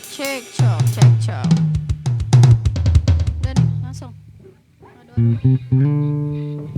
cek cok. Udah nih, langsung. Aduh.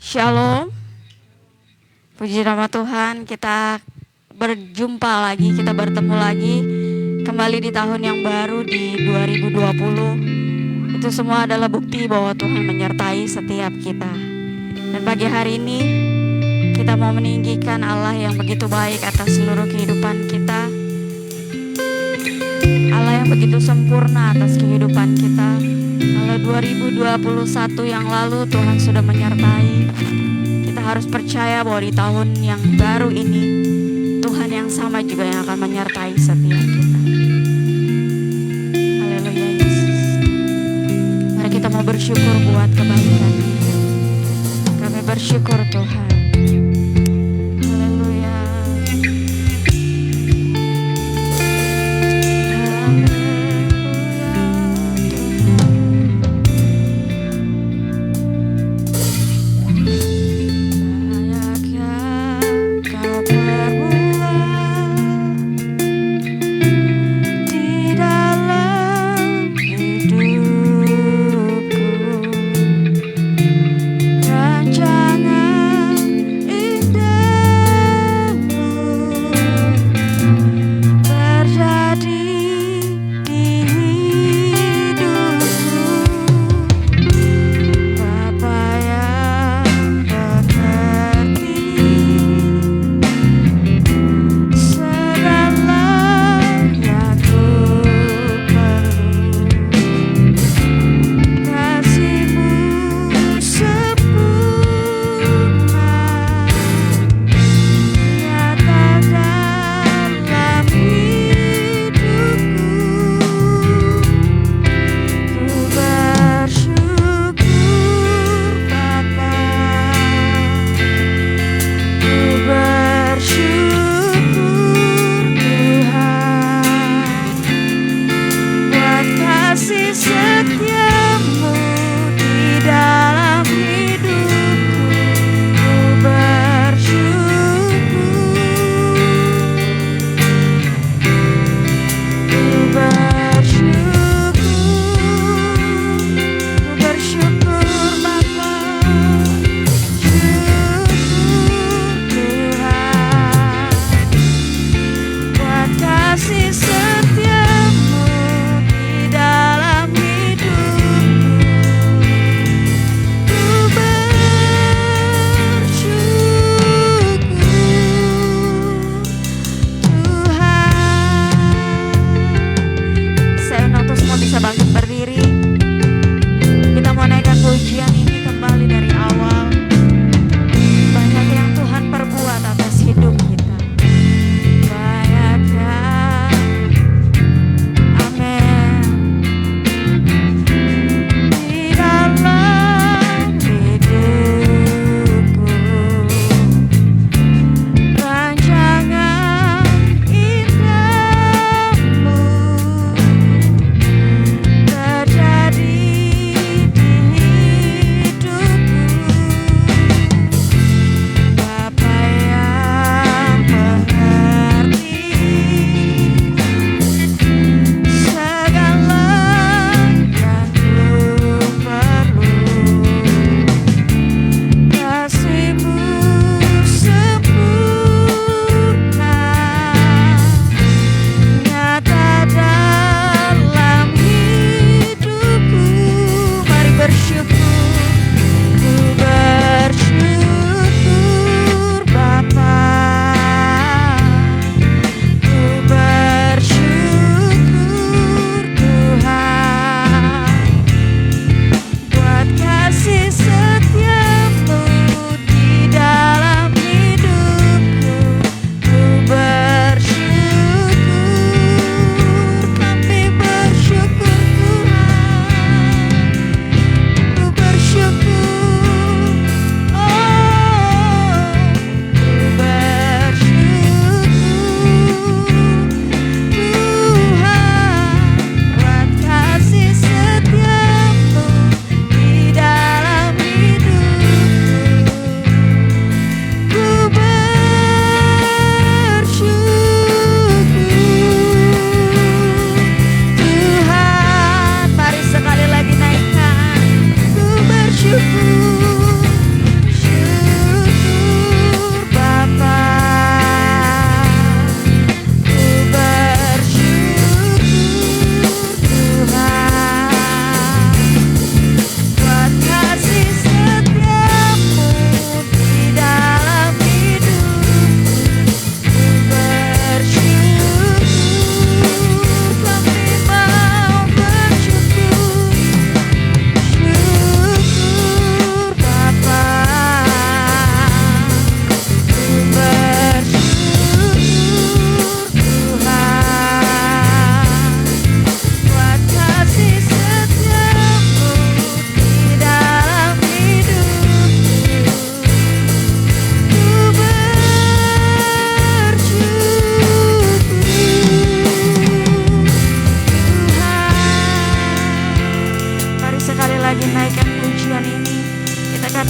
Shalom, puji nama Tuhan, kita berjumpa lagi, kita bertemu lagi kembali di tahun yang baru di 2020. Itu semua adalah bukti bahwa Tuhan menyertai setiap kita. Dan pagi hari ini kita mau meninggikan Allah yang begitu baik atas seluruh kehidupan kita, Allah yang begitu sempurna atas kehidupan kita. Kalau 2021 yang lalu Tuhan sudah menyertai, kita harus percaya bahwa di tahun yang baru ini Tuhan yang sama juga yang akan menyertai setiap kita. Haleluya Yesus. Mari kita mau bersyukur buat kebaikan. Kami bersyukur Tuhan. Rancangan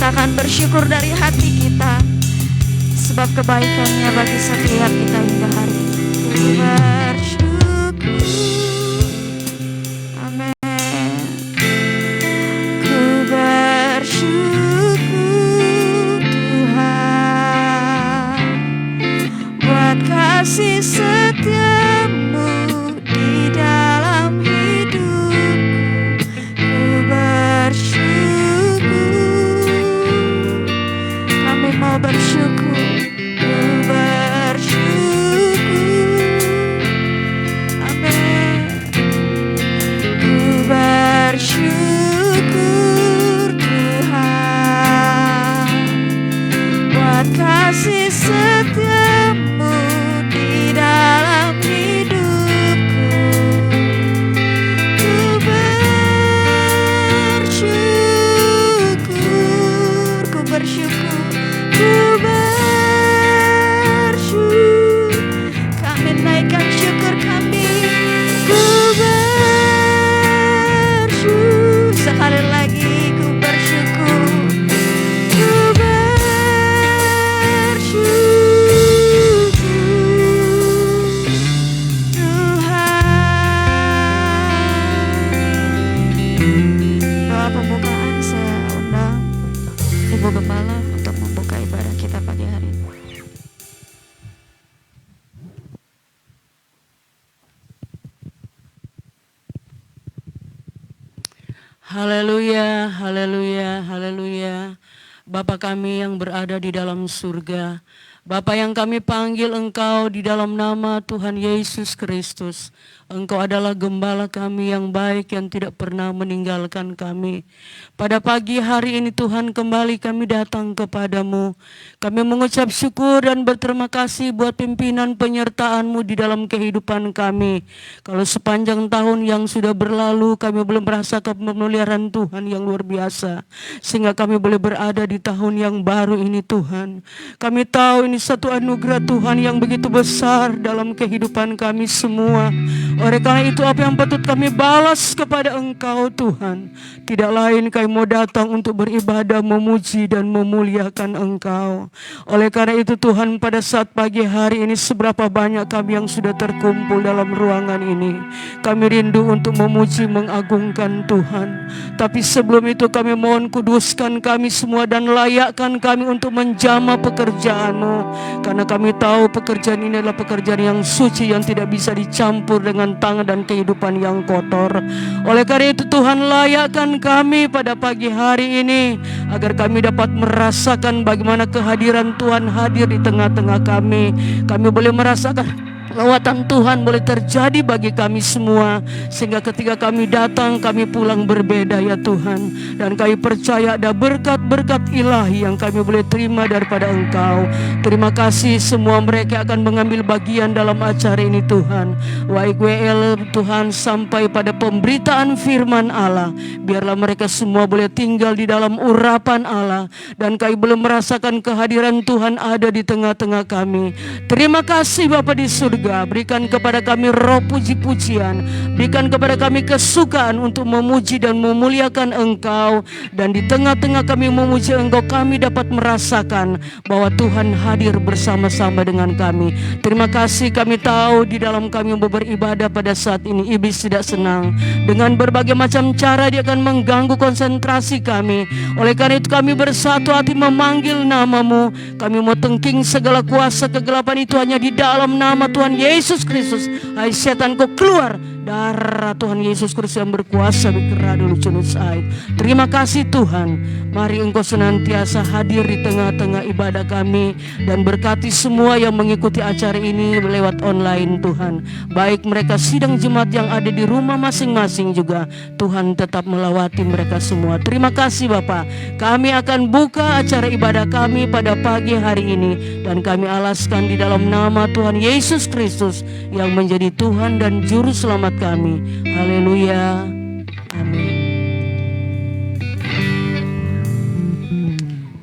kita akan bersyukur dari hati kita, sebab kebaikannya bagi setiap kita hingga hari ini. Ku bersyukur, amin. Ku bersyukur Tuhan buat kasih setiamu di dalam hidupku. Ku bersyukur, kami mau bersyukur. Ku bersyukur, amin. Ku bersyukur Tuhan buat kasih setiamu di dalam hidupku. Ku bersyukur, ku bersyukur, ku bersyukur. Kami naikkan syukur kami. Ku bersyukur, sekali lagi ku bersyukur. Ku bersyukur Tuhan. Doa pembukaan saya undang Ibu Gembala untuk membuka ibadah kita pagi hari ini. Haleluya, haleluya, haleluya. Bapa kami yang berada di dalam surga, Bapa yang kami panggil Engkau di dalam nama Tuhan Yesus Kristus. Engkau adalah gembala kami yang baik yang tidak pernah meninggalkan kami. Pada pagi hari ini Tuhan, kembali kami datang kepadamu. Kami mengucap syukur dan berterima kasih buat pimpinan penyertaan-Mu di dalam kehidupan kami. Kalau sepanjang tahun yang sudah berlalu kami belum merasakan pemeliharaan Tuhan yang luar biasa, sehingga kami boleh berada di tahun yang baru ini Tuhan. Kami tahu ini satu anugerah Tuhan yang begitu besar dalam kehidupan kami semua. Oleh karena itu apa yang patut kami balas kepada Engkau Tuhan, tidak lain kami mau datang untuk beribadah, memuji dan memuliakan Engkau. Oleh karena itu Tuhan, pada saat pagi hari ini seberapa banyak kami yang sudah terkumpul dalam ruangan ini, kami rindu untuk memuji mengagungkan Tuhan. Tapi sebelum itu kami mohon kuduskan kami semua dan layakkan kami untuk menjamah pekerjaan-Mu. Karena kami tahu pekerjaan ini adalah pekerjaan yang suci, yang tidak bisa dicampur dengan tangan dan kehidupan yang kotor. Oleh karena itu Tuhan, layakkan kami pada pagi hari ini, agar kami dapat merasakan bagaimana kehadiran Tuhan hadir di tengah-tengah kami. Kami boleh merasakan lawatan Tuhan boleh terjadi bagi kami semua, sehingga ketika kami datang kami pulang berbeda ya Tuhan. Dan kami percaya ada berkat-berkat ilahi yang kami boleh terima daripada Engkau. Terima kasih semua mereka akan mengambil bagian dalam acara ini Tuhan. YWL Tuhan, sampai pada pemberitaan firman Allah, biarlah mereka semua boleh tinggal di dalam urapan Allah, dan kami boleh merasakan kehadiran Tuhan ada di tengah-tengah kami. Terima kasih Bapa di surga, berikan kepada kami roh puji-pujian, berikan kepada kami kesukaan untuk memuji dan memuliakan Engkau. Dan di tengah-tengah kami memuji Engkau, kami dapat merasakan bahwa Tuhan hadir bersama-sama dengan kami. Terima kasih, kami tahu di dalam kami beribadah pada saat ini iblis tidak senang. Dengan berbagai macam cara dia akan mengganggu konsentrasi kami. Oleh karena itu kami bersatu hati memanggil nama-Mu. Kami mau tengking segala kuasa kegelapan itu hanya di dalam nama Tuhan Yesus Kristus. Hai setan, kau keluar. Darah Tuhan Yesus Kristus yang berkuasa bergerak dulu cunus air. Terima kasih Tuhan. Mari Engkau senantiasa hadir di tengah-tengah ibadah kami, dan berkati semua yang mengikuti acara ini lewat online Tuhan. Baik mereka sidang jemaat yang ada di rumah masing-masing juga, Tuhan tetap melawati mereka semua. Terima kasih Bapa. Kami akan buka acara ibadah kami pada pagi hari ini, dan kami alaskan di dalam nama Tuhan Yesus Kristus yang menjadi Tuhan dan Juru Selamat kami. Haleluya. Amin.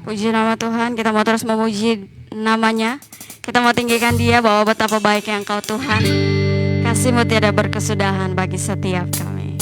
Puji nama Tuhan, kita mau terus memuji namanya. Kita mau tinggikan Dia bahwa betapa baiknya Engkau Tuhan. Kasih-Mu tiada berkesudahan bagi setiap kami.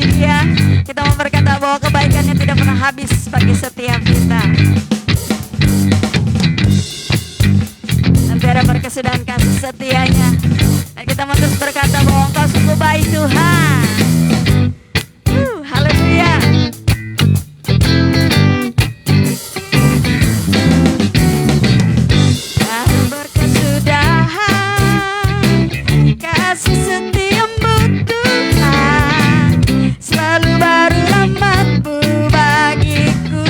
memuji Dia. Kita mau berkata bahwa kebaikannya tidak pernah habis bagi setiap kita. Biar berkesudahan kasih setianya. Dan kita mau terus berkata bahwa Engkau sungguh baik Tuhan. Haleluya. Baru berkesudahan kasih setiamu Tuhan, selalu baru rahmat-Mu bagiku.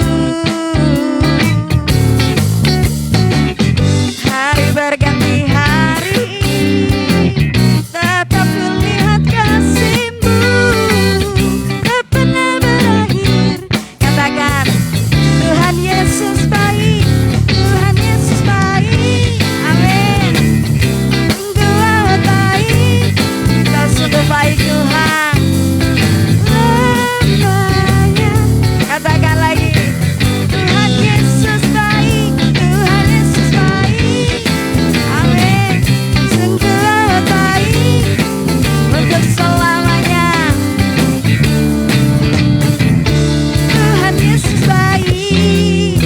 Hari berganti hari, tetap kulihat kasih-Mu, tak pernah berakhir. Katakan, Tuhan Yesus baik, Tuhan Yesus baik. Amin. Engkau amat baik, Kau sungguh baik Tuhan. Lamanya, katakan lagi, Tuhan Yesus baik, Tuhan Yesus baik. Amin. Sungguh amat baik untuk selamanya. Tuhan Yesus baik.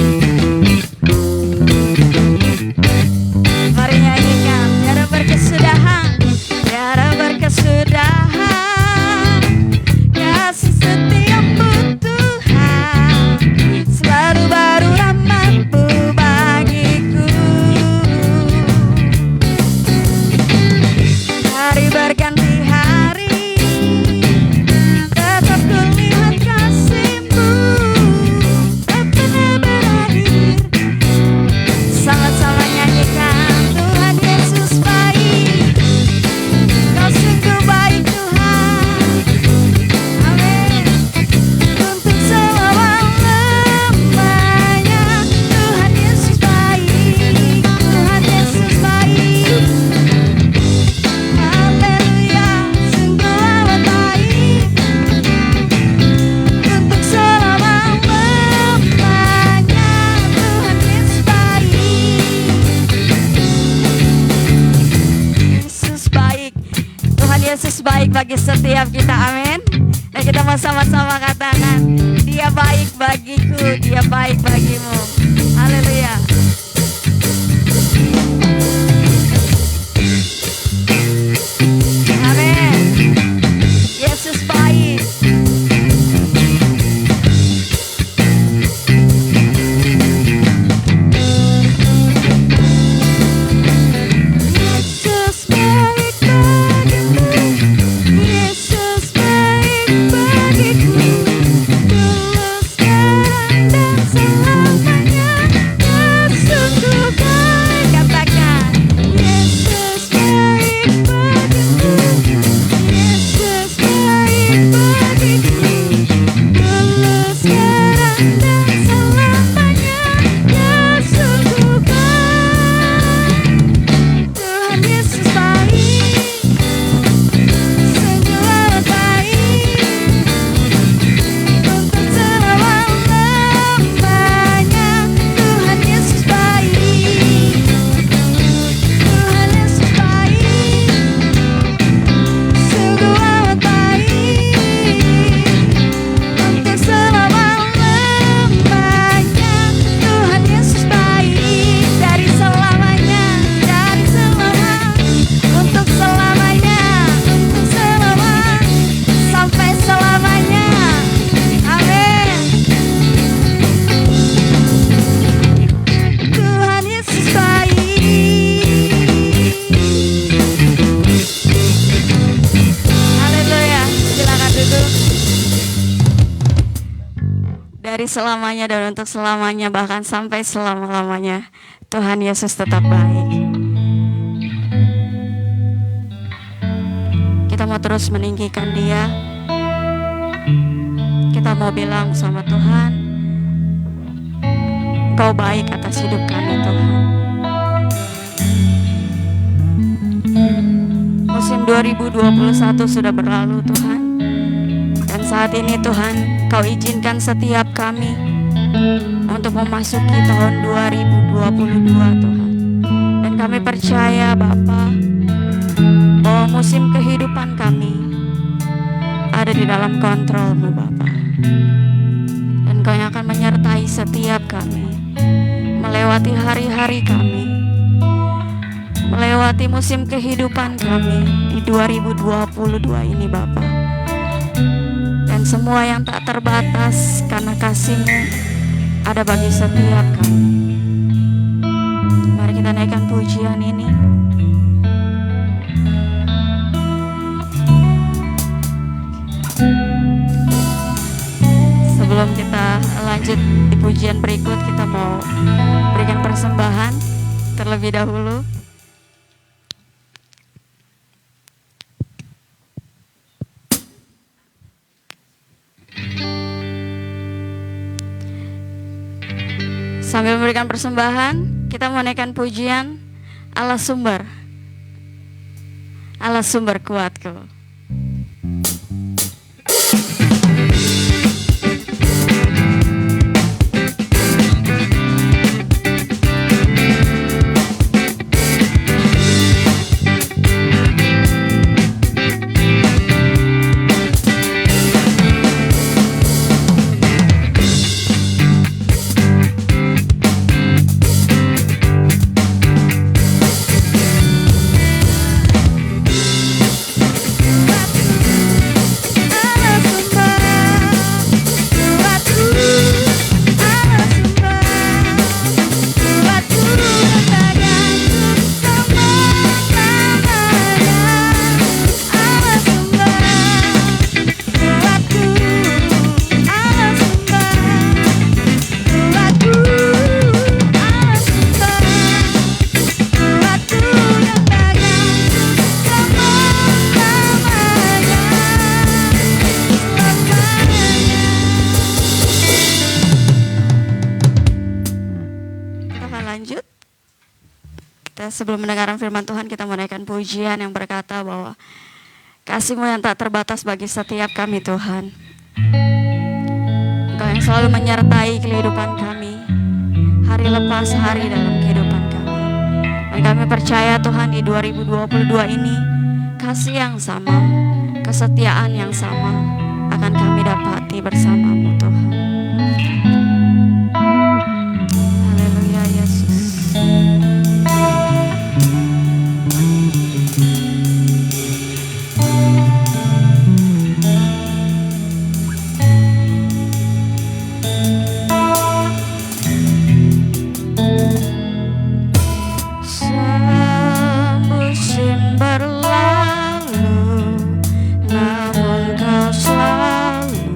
Mari nyanyikan, biar berkesudahan, biar berkesudahan kasih setiamu Tuhan, selalu baru rahmat-Mu bagiku. Hari berganti hari, tetap kulihat kasih-Mu, tak pernah berakhir. Sama-sama nyanyikan, Tuhan Yesus baik, Kau sungguh baik Tuhan. Amin. Untuk selama-lamanya, Tuhan Yesus baik, Tuhan Yesus baik. Haleluya, sungguh amat baik. Untuk selama-lamanya, Tuhan Yesus baik. Yesus baik. Tuhan Yesus baik bagi setiap kita, amin. Dan kita mau sama-sama katakan, Dia baik bagiku, Dia baik bagimu. Haleluya. Amin. Yesus baik. Yesus baik bagiku, Yesus baik bagiku, dulu sekarang dan selamanya. Sungguh baik, katakan, Yesus baik bagiku, Yesus baik bagiku, dulu sekarang dan selamanya. Sungguh baik, Tuhan Yesus baik, sungguh amat baik untuk selama-lamanya. Tuhan Yesus baik, Tuhan Yesus baik, sungguh amat baik untuk selama-lamanya. Tuhan Yesus baik dari selamanya, dari selama, untuk selamanya, untuk selama, sampai selamanya. Amin. Tuhan Yesus baik. Haleluya. Silakan duduk. Dari selamanya dan untuk selamanya, bahkan sampai selama-lamanya, Tuhan Yesus tetap baik. Kita mau terus meninggikan Dia. Kita mau bilang sama Tuhan, Engkau baik atas hidup kami Tuhan. Musim 2021 sudah berlalu Tuhan. Dan saat ini Tuhan, Kau izinkan setiap kami untuk memasuki tahun 2022 Tuhan. Dan kami percaya Bapa, bahwa musim kehidupan kami ada di dalam kontrol-Mu Bapa. Dan Kau yang akan menyertai setiap kami, melewati hari-hari kami, melewati musim kehidupan kami di 2022 ini Bapa. Dan semua yang tak terbatas karena kasih-Mu ada bagi setiap kami. Mari kita naikkan pujian ini. Sebelum kita lanjut di pujian berikut, kita mau berikan persembahan terlebih dahulu. Sambil memberikan persembahan, kita mau naikkan pujian Allah sumber. Allah sumber kuatku. Sebelum mendengarkan firman Tuhan, kita menaikkan pujian yang berkata bahwa kasih-Mu yang tak terbatas bagi setiap kami Tuhan. Engkau yang selalu menyertai kehidupan kami, hari lepas hari dalam kehidupan kami. Dan kami percaya Tuhan di 2022 ini, kasih yang sama, kesetiaan yang sama akan kami dapati bersama-Mu Tuhan. Haleluya Yesus. Berlalu, namun Kau selalu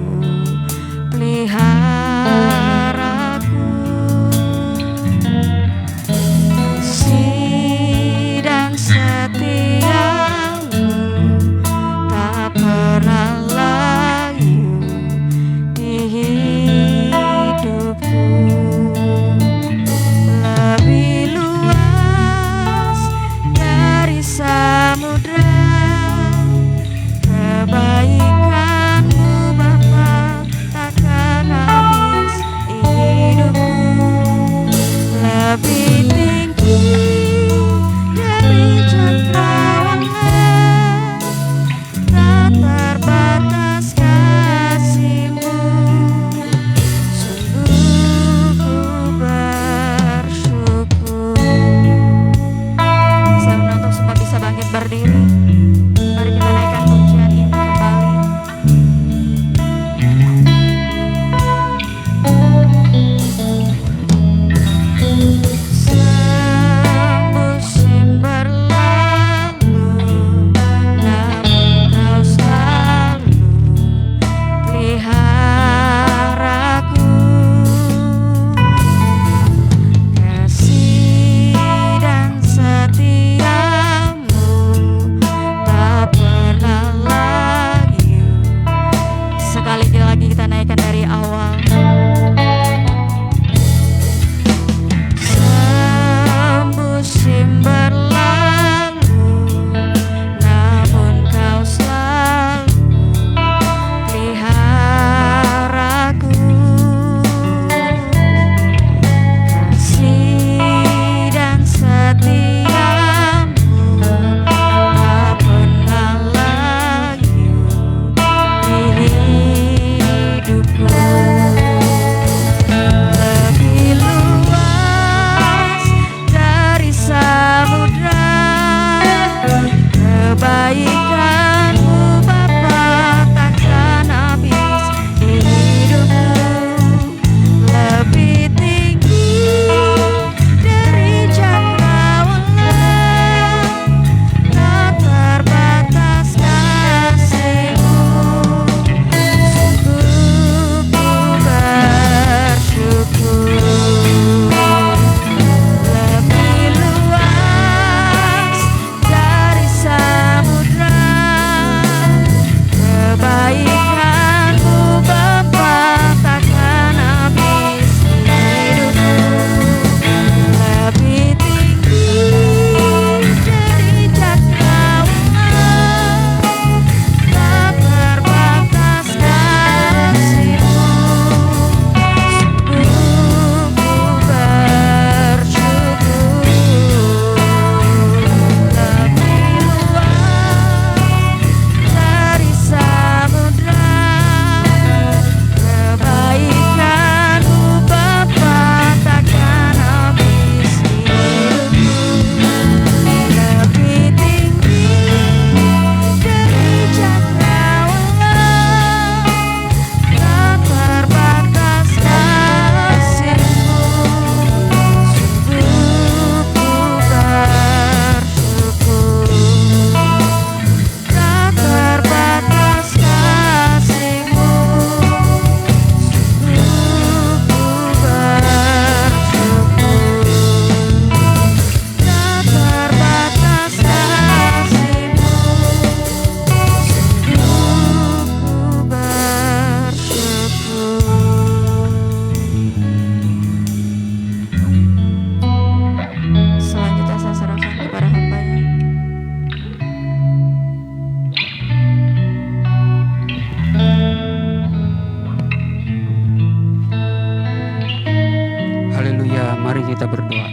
Mari kita berdoa.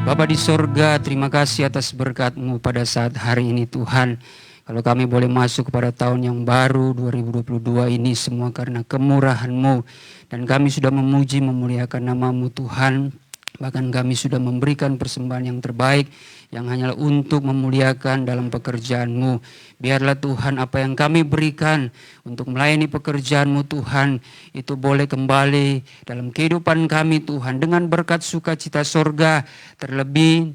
Bapa di sorga, terima kasih atas berkat-Mu pada saat hari ini Tuhan. Kalau kami boleh masuk kepada tahun yang baru 2022 ini semua karena kemurahan-Mu. Dan kami sudah memuji memuliakan nama-Mu Tuhan. Bahkan kami sudah memberikan persembahan yang terbaik yang hanyalah untuk memuliakan dalam pekerjaan-Mu. Biarlah Tuhan apa yang kami berikan untuk melayani pekerjaan-Mu Tuhan itu boleh kembali dalam kehidupan kami Tuhan dengan berkat sukacita sorga, terlebih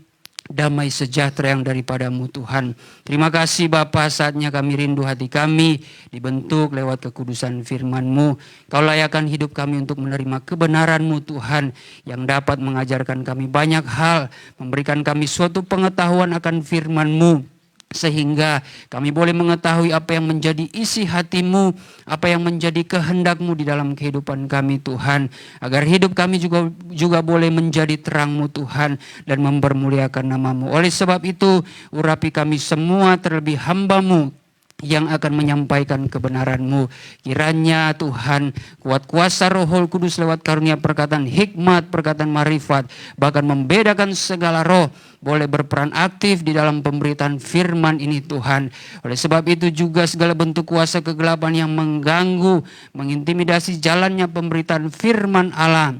damai sejahtera yang daripada-Mu Tuhan. Terima kasih Bapa, saatnya kami rindu hati kami dibentuk lewat kekudusan firman-Mu. Kau layakkan hidup kami untuk menerima kebenaran-Mu Tuhan yang dapat mengajarkan kami banyak hal, memberikan kami suatu pengetahuan akan firman-Mu, sehingga kami boleh mengetahui apa yang menjadi isi hati-Mu, apa yang menjadi kehendak-Mu di dalam kehidupan kami Tuhan, agar hidup kami juga boleh menjadi terang-Mu Tuhan dan mempermuliakan nama-Mu. Oleh sebab itu urapi kami semua, terlebih hamba-Mu yang akan menyampaikan kebenaran-Mu. Kiranya Tuhan kuat kuasa Roh Kudus lewat karunia perkataan hikmat, perkataan marifat, bahkan membedakan segala roh, boleh berperan aktif di dalam pemberitaan firman ini Tuhan. Oleh sebab itu juga segala bentuk kuasa kegelapan yang mengganggu, mengintimidasi jalannya pemberitaan firman Allah,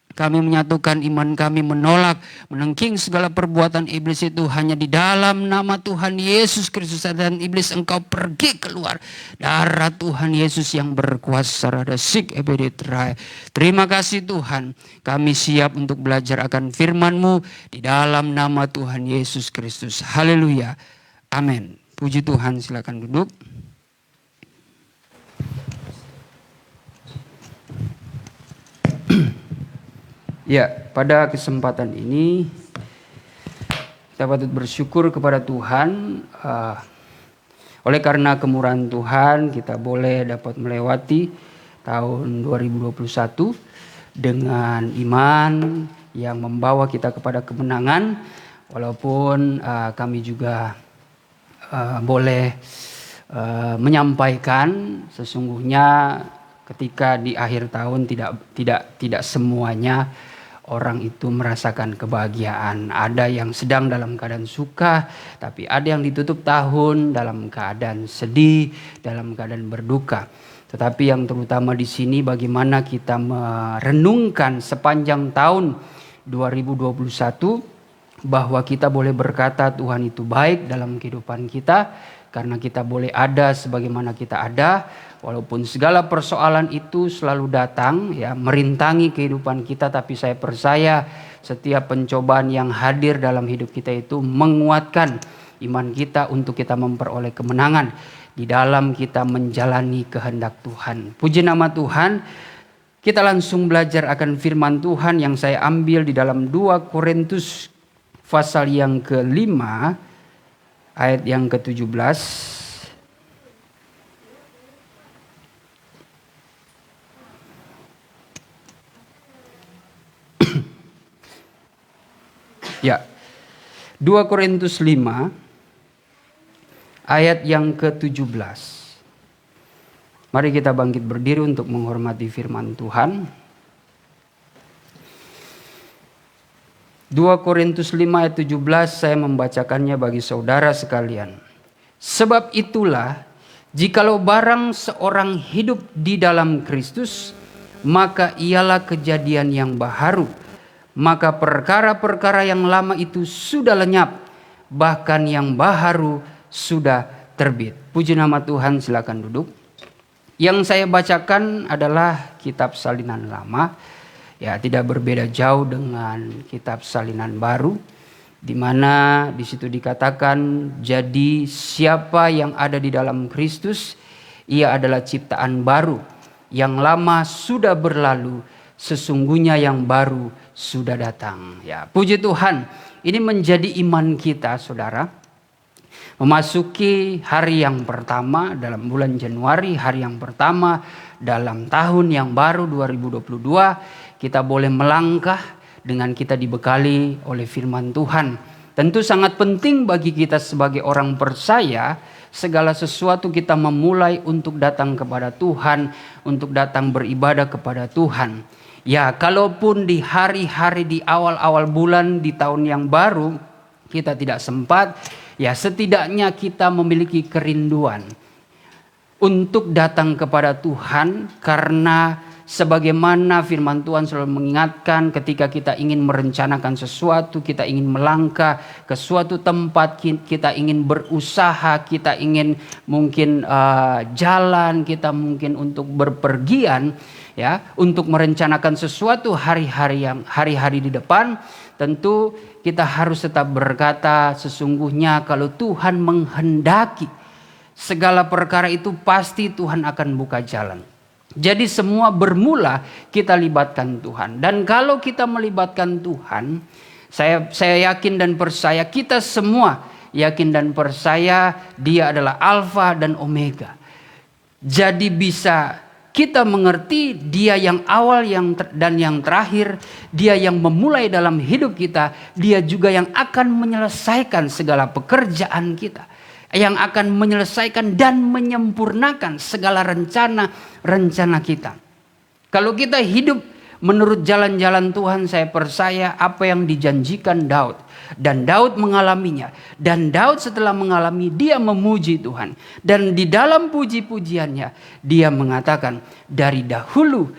kami menyatukan iman kami, menolak, menengking segala perbuatan iblis itu hanya di dalam nama Tuhan Yesus Kristus. Dan iblis engkau pergi keluar. Darah Tuhan Yesus yang berkuasa. Radasik ebedetrai. Terima kasih Tuhan. Kami siap untuk belajar akan firman-Mu di dalam nama Tuhan Yesus Kristus. Haleluya. Amin. Puji Tuhan, silakan duduk. Ya, pada kesempatan ini kita patut bersyukur kepada Tuhan. Oleh karena kemurahan Tuhan, kita boleh dapat melewati tahun 2021 dengan iman yang membawa kita kepada kemenangan. Walaupun kami juga boleh menyampaikan sesungguhnya ketika di akhir tahun tidak semuanya orang itu merasakan kebahagiaan. Ada yang sedang dalam keadaan suka, tapi ada yang ditutup tahun dalam keadaan sedih, dalam keadaan berduka. Tetapi yang terutama di sini bagaimana kita merenungkan sepanjang tahun 2021 bahwa kita boleh berkata Tuhan itu baik dalam kehidupan kita karena kita boleh ada sebagaimana kita ada. Walaupun segala persoalan itu selalu datang ya merintangi kehidupan kita, tapi saya percaya setiap pencobaan yang hadir dalam hidup kita itu menguatkan iman kita untuk kita memperoleh kemenangan di dalam kita menjalani kehendak Tuhan. Puji nama Tuhan. Kita langsung belajar akan firman Tuhan yang saya ambil di dalam 2 Korintus pasal yang ke-5 ayat yang ke-17. Ya, 2 Korintus 5 ayat yang ke-17. Mari kita bangkit berdiri untuk menghormati firman Tuhan. 2 Korintus 5 ayat 17 saya membacakannya bagi saudara sekalian. Sebab itulah jikalau barang seorang hidup di dalam Kristus, maka ialah kejadian yang baharu. Maka perkara-perkara yang lama itu sudah lenyap, bahkan yang baharu sudah terbit. Puji nama Tuhan, silakan duduk. Yang saya bacakan adalah kitab Salinan Lama. Ya, tidak berbeda jauh dengan kitab Salinan Baru, di mana di situ dikatakan, jadi siapa yang ada di dalam Kristus, ia adalah ciptaan baru. Yang lama sudah berlalu, sesungguhnya yang baru sudah datang. Ya, puji Tuhan. Ini menjadi iman kita, saudara. Memasuki hari yang pertama dalam bulan Januari, hari yang pertama dalam tahun yang baru 2022, kita boleh melangkah dengan kita dibekali oleh firman Tuhan. Tentu sangat penting bagi kita sebagai orang percaya, segala sesuatu kita memulai untuk datang kepada Tuhan, untuk datang beribadah kepada Tuhan. Ya, kalaupun di hari-hari di awal-awal bulan di tahun yang baru kita tidak sempat, ya setidaknya kita memiliki kerinduan untuk datang kepada Tuhan, karena sebagaimana firman Tuhan selalu mengingatkan, ketika kita ingin merencanakan sesuatu, kita ingin melangkah ke suatu tempat, kita ingin berusaha, kita ingin mungkin jalan, kita mungkin untuk berpergian, ya, untuk merencanakan sesuatu hari-hari di depan, tentu kita harus tetap berkata, sesungguhnya kalau Tuhan menghendaki segala perkara itu pasti Tuhan akan buka jalan. Jadi semua bermula kita libatkan Tuhan. Dan kalau kita melibatkan Tuhan, saya yakin dan percaya, kita semua yakin dan percaya Dia adalah Alfa dan Omega. Jadi bisa kita mengerti Dia yang awal dan yang terakhir, Dia yang memulai dalam hidup kita, Dia juga yang akan menyelesaikan segala pekerjaan kita, yang akan menyelesaikan dan menyempurnakan segala rencana kita. Kalau kita hidup menurut jalan-jalan Tuhan, saya percaya apa yang dijanjikan Daud, dan Daud mengalaminya, dan Daud setelah mengalami, dia memuji Tuhan, dan di dalam puji-pujiannya dia mengatakan, dari dahulu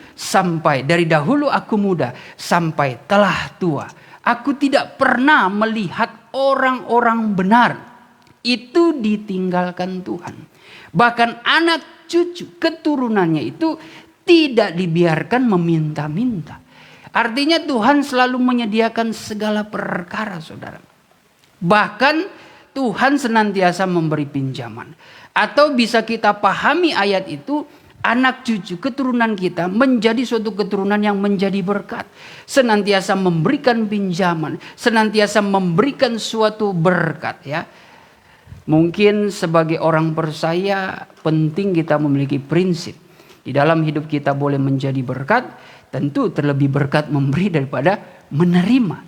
aku muda sampai telah tua, aku tidak pernah melihat orang-orang benar itu ditinggalkan Tuhan. Bahkan anak cucu keturunannya itu tidak dibiarkan meminta-minta. Artinya Tuhan selalu menyediakan segala perkara, saudara. Bahkan Tuhan senantiasa memberi pinjaman. Atau bisa kita pahami ayat itu, anak cucu keturunan kita menjadi suatu keturunan yang menjadi berkat. Senantiasa memberikan pinjaman, senantiasa memberikan suatu berkat, ya. Mungkin sebagai orang percaya penting kita memiliki prinsip. Di dalam hidup kita boleh menjadi berkat, tentu terlebih berkat memberi daripada menerima.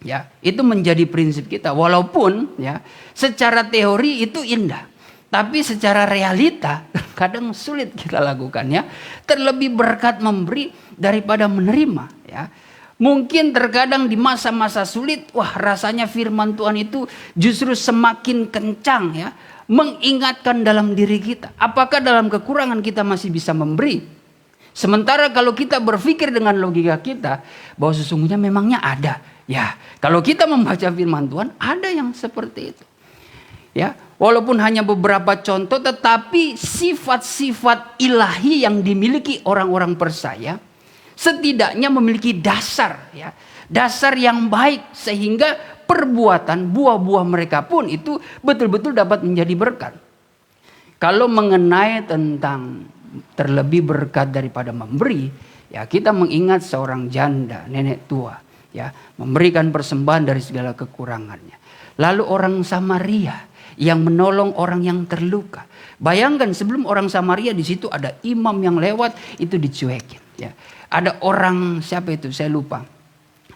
Ya, itu menjadi prinsip kita. Walaupun ya secara teori itu indah, tapi secara realita kadang sulit kita lakukan, ya. Terlebih berkat memberi daripada menerima, ya. Mungkin terkadang di masa-masa sulit, wah rasanya firman Tuhan itu justru semakin kencang, ya, mengingatkan dalam diri kita. Apakah dalam kekurangan kita masih bisa memberi? Sementara kalau kita berpikir dengan logika kita bahwa sesungguhnya memangnya ada. Ya, kalau kita membaca firman Tuhan ada yang seperti itu. Ya, walaupun hanya beberapa contoh, tetapi sifat-sifat ilahi yang dimiliki orang-orang percaya setidaknya memiliki dasar, ya, dasar yang baik, sehingga perbuatan buah-buah mereka pun itu betul-betul dapat menjadi berkat. Kalau mengenai tentang terlebih berkat daripada memberi, ya kita mengingat seorang janda, nenek tua, ya, memberikan persembahan dari segala kekurangannya. Lalu orang Samaria yang menolong orang yang terluka. Bayangkan sebelum orang Samaria di situ ada imam yang lewat itu dicuekin, ya. Ada orang siapa itu saya lupa.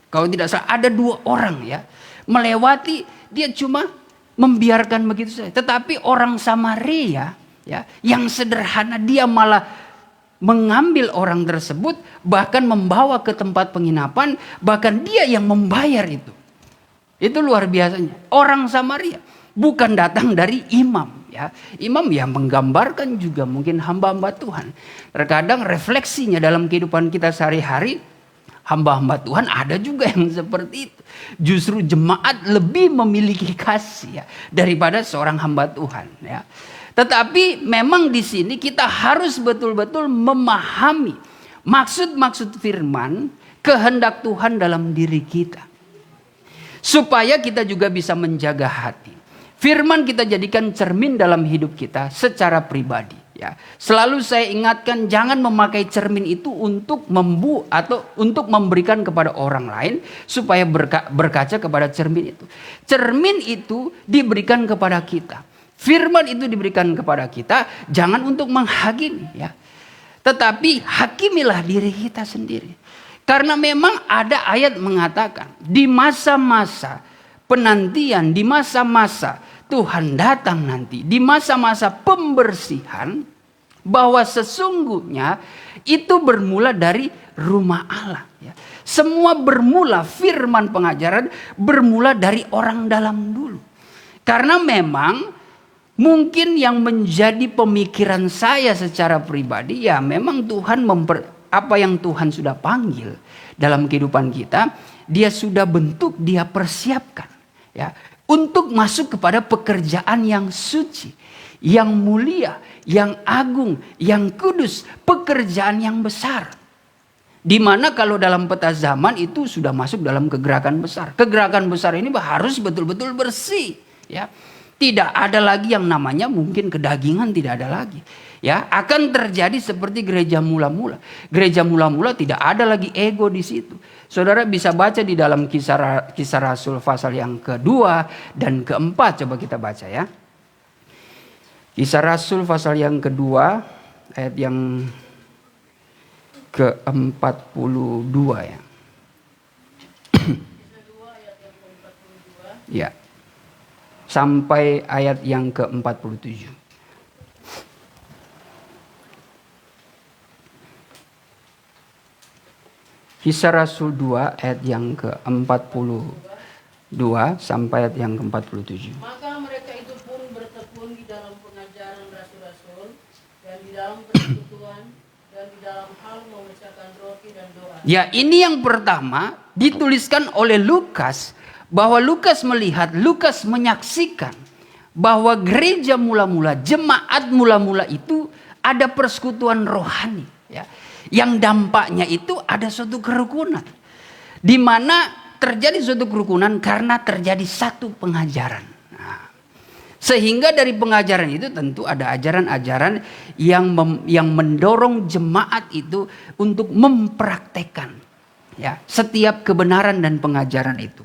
Kalau tidak salah ada 2 orang, ya, melewati, dia cuma membiarkan begitu saja. Tetapi orang Samaria, ya, yang sederhana, dia malah mengambil orang tersebut, bahkan membawa ke tempat penginapan, bahkan dia yang membayar itu. Itu luar biasanya. Orang Samaria bukan datang dari imam. Ya, imam yang menggambarkan juga mungkin hamba-hamba Tuhan. Terkadang refleksinya dalam kehidupan kita sehari-hari, hamba-hamba Tuhan ada juga yang seperti itu. Justru jemaat lebih memiliki kasih, ya, daripada seorang hamba Tuhan, ya. Tetapi memang di sini kita harus betul-betul memahami maksud-maksud firman, kehendak Tuhan dalam diri kita. Supaya kita juga bisa menjaga hati. Firman kita jadikan cermin dalam hidup kita secara pribadi, ya. Selalu saya ingatkan jangan memakai cermin itu untuk atau untuk memberikan kepada orang lain supaya berkaca kepada cermin itu. Cermin itu diberikan kepada kita. Firman itu diberikan kepada kita jangan untuk menghakimi, ya. Tetapi hakimilah diri kita sendiri. Karena memang ada ayat mengatakan di masa-masa penantian, di masa-masa Tuhan datang nanti, di masa-masa pembersihan, bahwa sesungguhnya itu bermula dari rumah Allah. Ya. Semua bermula, firman pengajaran bermula dari orang dalam dulu. Karena memang mungkin yang menjadi pemikiran saya secara pribadi, ya memang Tuhan apa yang Tuhan sudah panggil dalam kehidupan kita, dia sudah bentuk, dia persiapkan. Ya, untuk masuk kepada pekerjaan yang suci, yang mulia, yang agung, yang kudus, pekerjaan yang besar. Dimana kalau dalam peta zaman itu sudah masuk dalam kegerakan besar. Kegerakan besar ini harus betul-betul bersih. Ya, tidak ada lagi yang namanya mungkin kedagingan, tidak ada lagi. Ya, akan terjadi seperti gereja mula-mula. Gereja mula-mula tidak ada lagi ego di situ. Saudara bisa baca di dalam kisah Rasul pasal yang kedua dan keempat. Coba kita baca ya. Kisah Rasul pasal yang kedua ayat yang ke-42 ya. Ya. Sampai ayat yang ke-47. Kisah Rasul 2 ayat yang ke-42 sampai ayat yang ke-47. Maka mereka itu pun bertekun di dalam pengajaran rasul-rasul dan di dalam persekutuan dan di dalam hal memecahkan roti dan doa. Ya, ini yang pertama dituliskan oleh Lukas, bahwa Lukas melihat, Lukas menyaksikan bahwa gereja mula-mula, jemaat mula-mula itu ada persekutuan rohani, ya. Yang dampaknya itu ada suatu kerukunan. Di mana terjadi suatu kerukunan karena terjadi satu pengajaran. Nah, sehingga dari pengajaran itu tentu ada ajaran-ajaran yang mendorong jemaat itu untuk mempraktekkan ya setiap kebenaran dan pengajaran itu.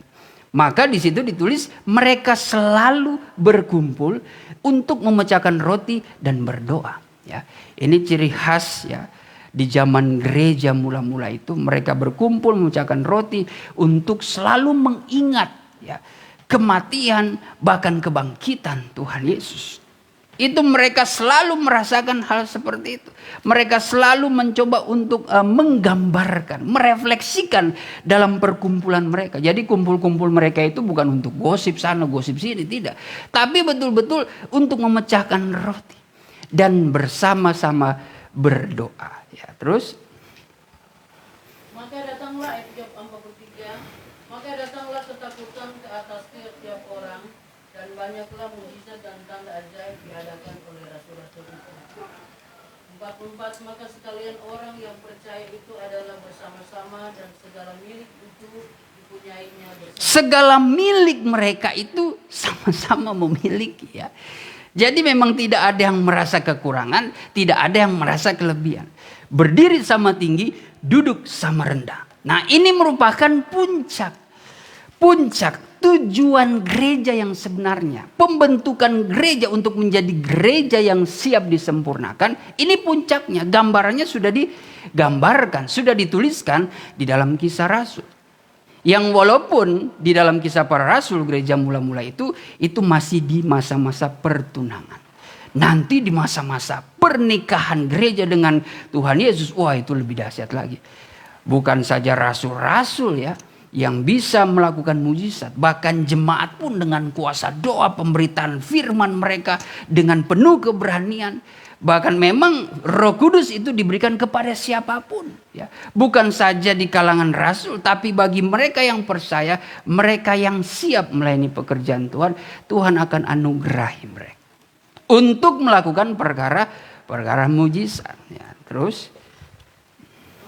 Maka di situ ditulis mereka selalu berkumpul untuk memecahkan roti dan berdoa. Ya, ini ciri khas ya. Di zaman gereja mula-mula itu mereka berkumpul memecahkan roti untuk selalu mengingat ya, kematian bahkan kebangkitan Tuhan Yesus. Itu mereka selalu merasakan hal seperti itu. Mereka selalu mencoba untuk menggambarkan, merefleksikan dalam perkumpulan mereka. Jadi kumpul-kumpul mereka itu bukan untuk gosip sana, gosip sini, tidak. Tapi betul-betul untuk memecahkan roti dan bersama-sama berdoa. Ya, terus maka datanglah ayat 43. Maka datanglah ketakutan ke atas tiap-tiap orang dan banyaklah mujizat dan tanda ajaib diadakan oleh rasul-rasul itu. 44. Maka sekalian orang yang percaya itu adalah bersama-sama dan segala milik itu dipunyainya bersama. Segala milik mereka itu sama-sama memiliki ya. Jadi memang tidak ada yang merasa kekurangan, tidak ada yang merasa kelebihan. Berdiri sama tinggi, duduk sama rendah. Nah, ini merupakan puncak tujuan gereja yang sebenarnya. Pembentukan gereja untuk menjadi gereja yang siap disempurnakan. Ini puncaknya, gambarannya sudah digambarkan, sudah dituliskan di dalam Kisah Rasul. Yang walaupun di dalam Kisah Para Rasul gereja mula-mula itu masih di masa-masa pertunangan. Nanti di masa-masa pernikahan gereja dengan Tuhan Yesus, wah itu lebih dahsyat lagi. Bukan saja rasul-rasul ya yang bisa melakukan mujizat, bahkan jemaat pun dengan kuasa doa, pemberitaan firman mereka dengan penuh keberanian. Bahkan memang Roh Kudus itu diberikan kepada siapapun ya. Bukan saja di kalangan rasul, tapi bagi mereka yang percaya, mereka yang siap melayani pekerjaan Tuhan, Tuhan akan anugerahi mereka untuk melakukan perkara mujizat ya. Terus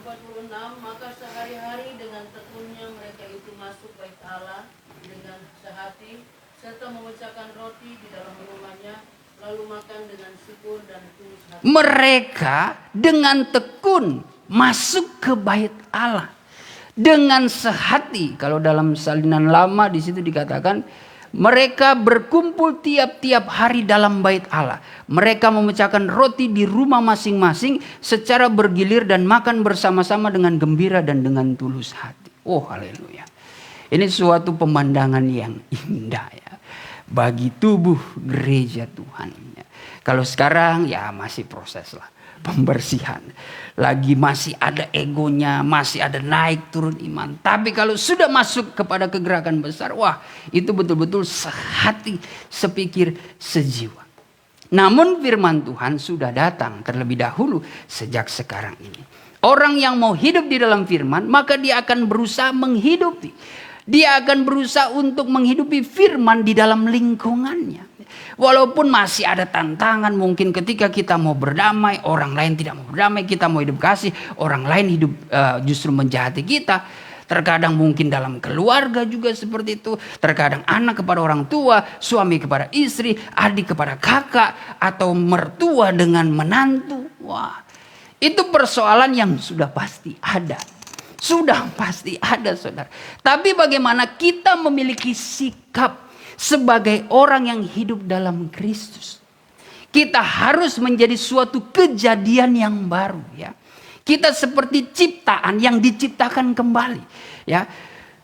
46. Maka sehari-hari dengan tekunnya mereka itu masuk bait Allah dengan sehati serta memecahkan roti di dalam rumahnya, lalu makan dengan syukur dan tulus hati. Mereka dengan tekun masuk ke bait Allah dengan sehati. Kalau dalam salinan lama di situ dikatakan mereka berkumpul tiap-tiap hari dalam bait Allah. Mereka memecahkan roti di rumah masing-masing secara bergilir dan makan bersama-sama dengan gembira dan dengan tulus hati. Oh haleluya. Ini suatu pemandangan yang indah ya bagi tubuh gereja Tuhan. Kalau sekarang ya masih proses lah. pembersihan. Lagi masih ada egonya, masih ada naik turun iman. Tapi kalau sudah masuk kepada kegerakan besar, wah itu betul-betul sehati, sepikir, sejiwa. Namun firman Tuhan sudah datang terlebih dahulu sejak sekarang ini. Orang yang mau hidup di dalam firman, maka dia akan berusaha menghidupi. Dia akan berusaha untuk menghidupi firman di dalam lingkungannya. Walaupun masih ada tantangan, mungkin ketika kita mau berdamai, orang lain tidak mau berdamai, kita mau hidup kasih, orang lain hidup justru menjahati kita. Terkadang mungkin dalam keluarga juga seperti itu. Terkadang anak kepada orang tua, suami kepada istri, adik kepada kakak, atau mertua dengan menantu. Wah, itu persoalan yang sudah pasti ada. Sudah pasti ada, saudara. Tapi bagaimana kita memiliki sikap sebagai orang yang hidup dalam Kristus. Kita harus menjadi suatu kejadian yang baru, ya. Kita seperti ciptaan yang diciptakan kembali, ya.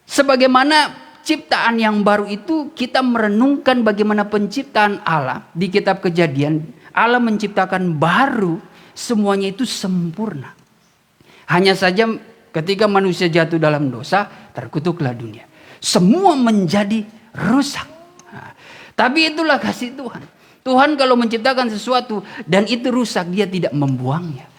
Sebagaimana ciptaan yang baru itu, kita merenungkan bagaimana penciptaan Allah di kitab Kejadian. Allah menciptakan baru, semuanya itu sempurna. Hanya saja ketika manusia jatuh dalam dosa, terkutuklah dunia. Semua menjadi rusak. Nah, tapi itulah kasih Tuhan. Tuhan kalau menciptakan sesuatu dan itu rusak, dia tidak membuangnya.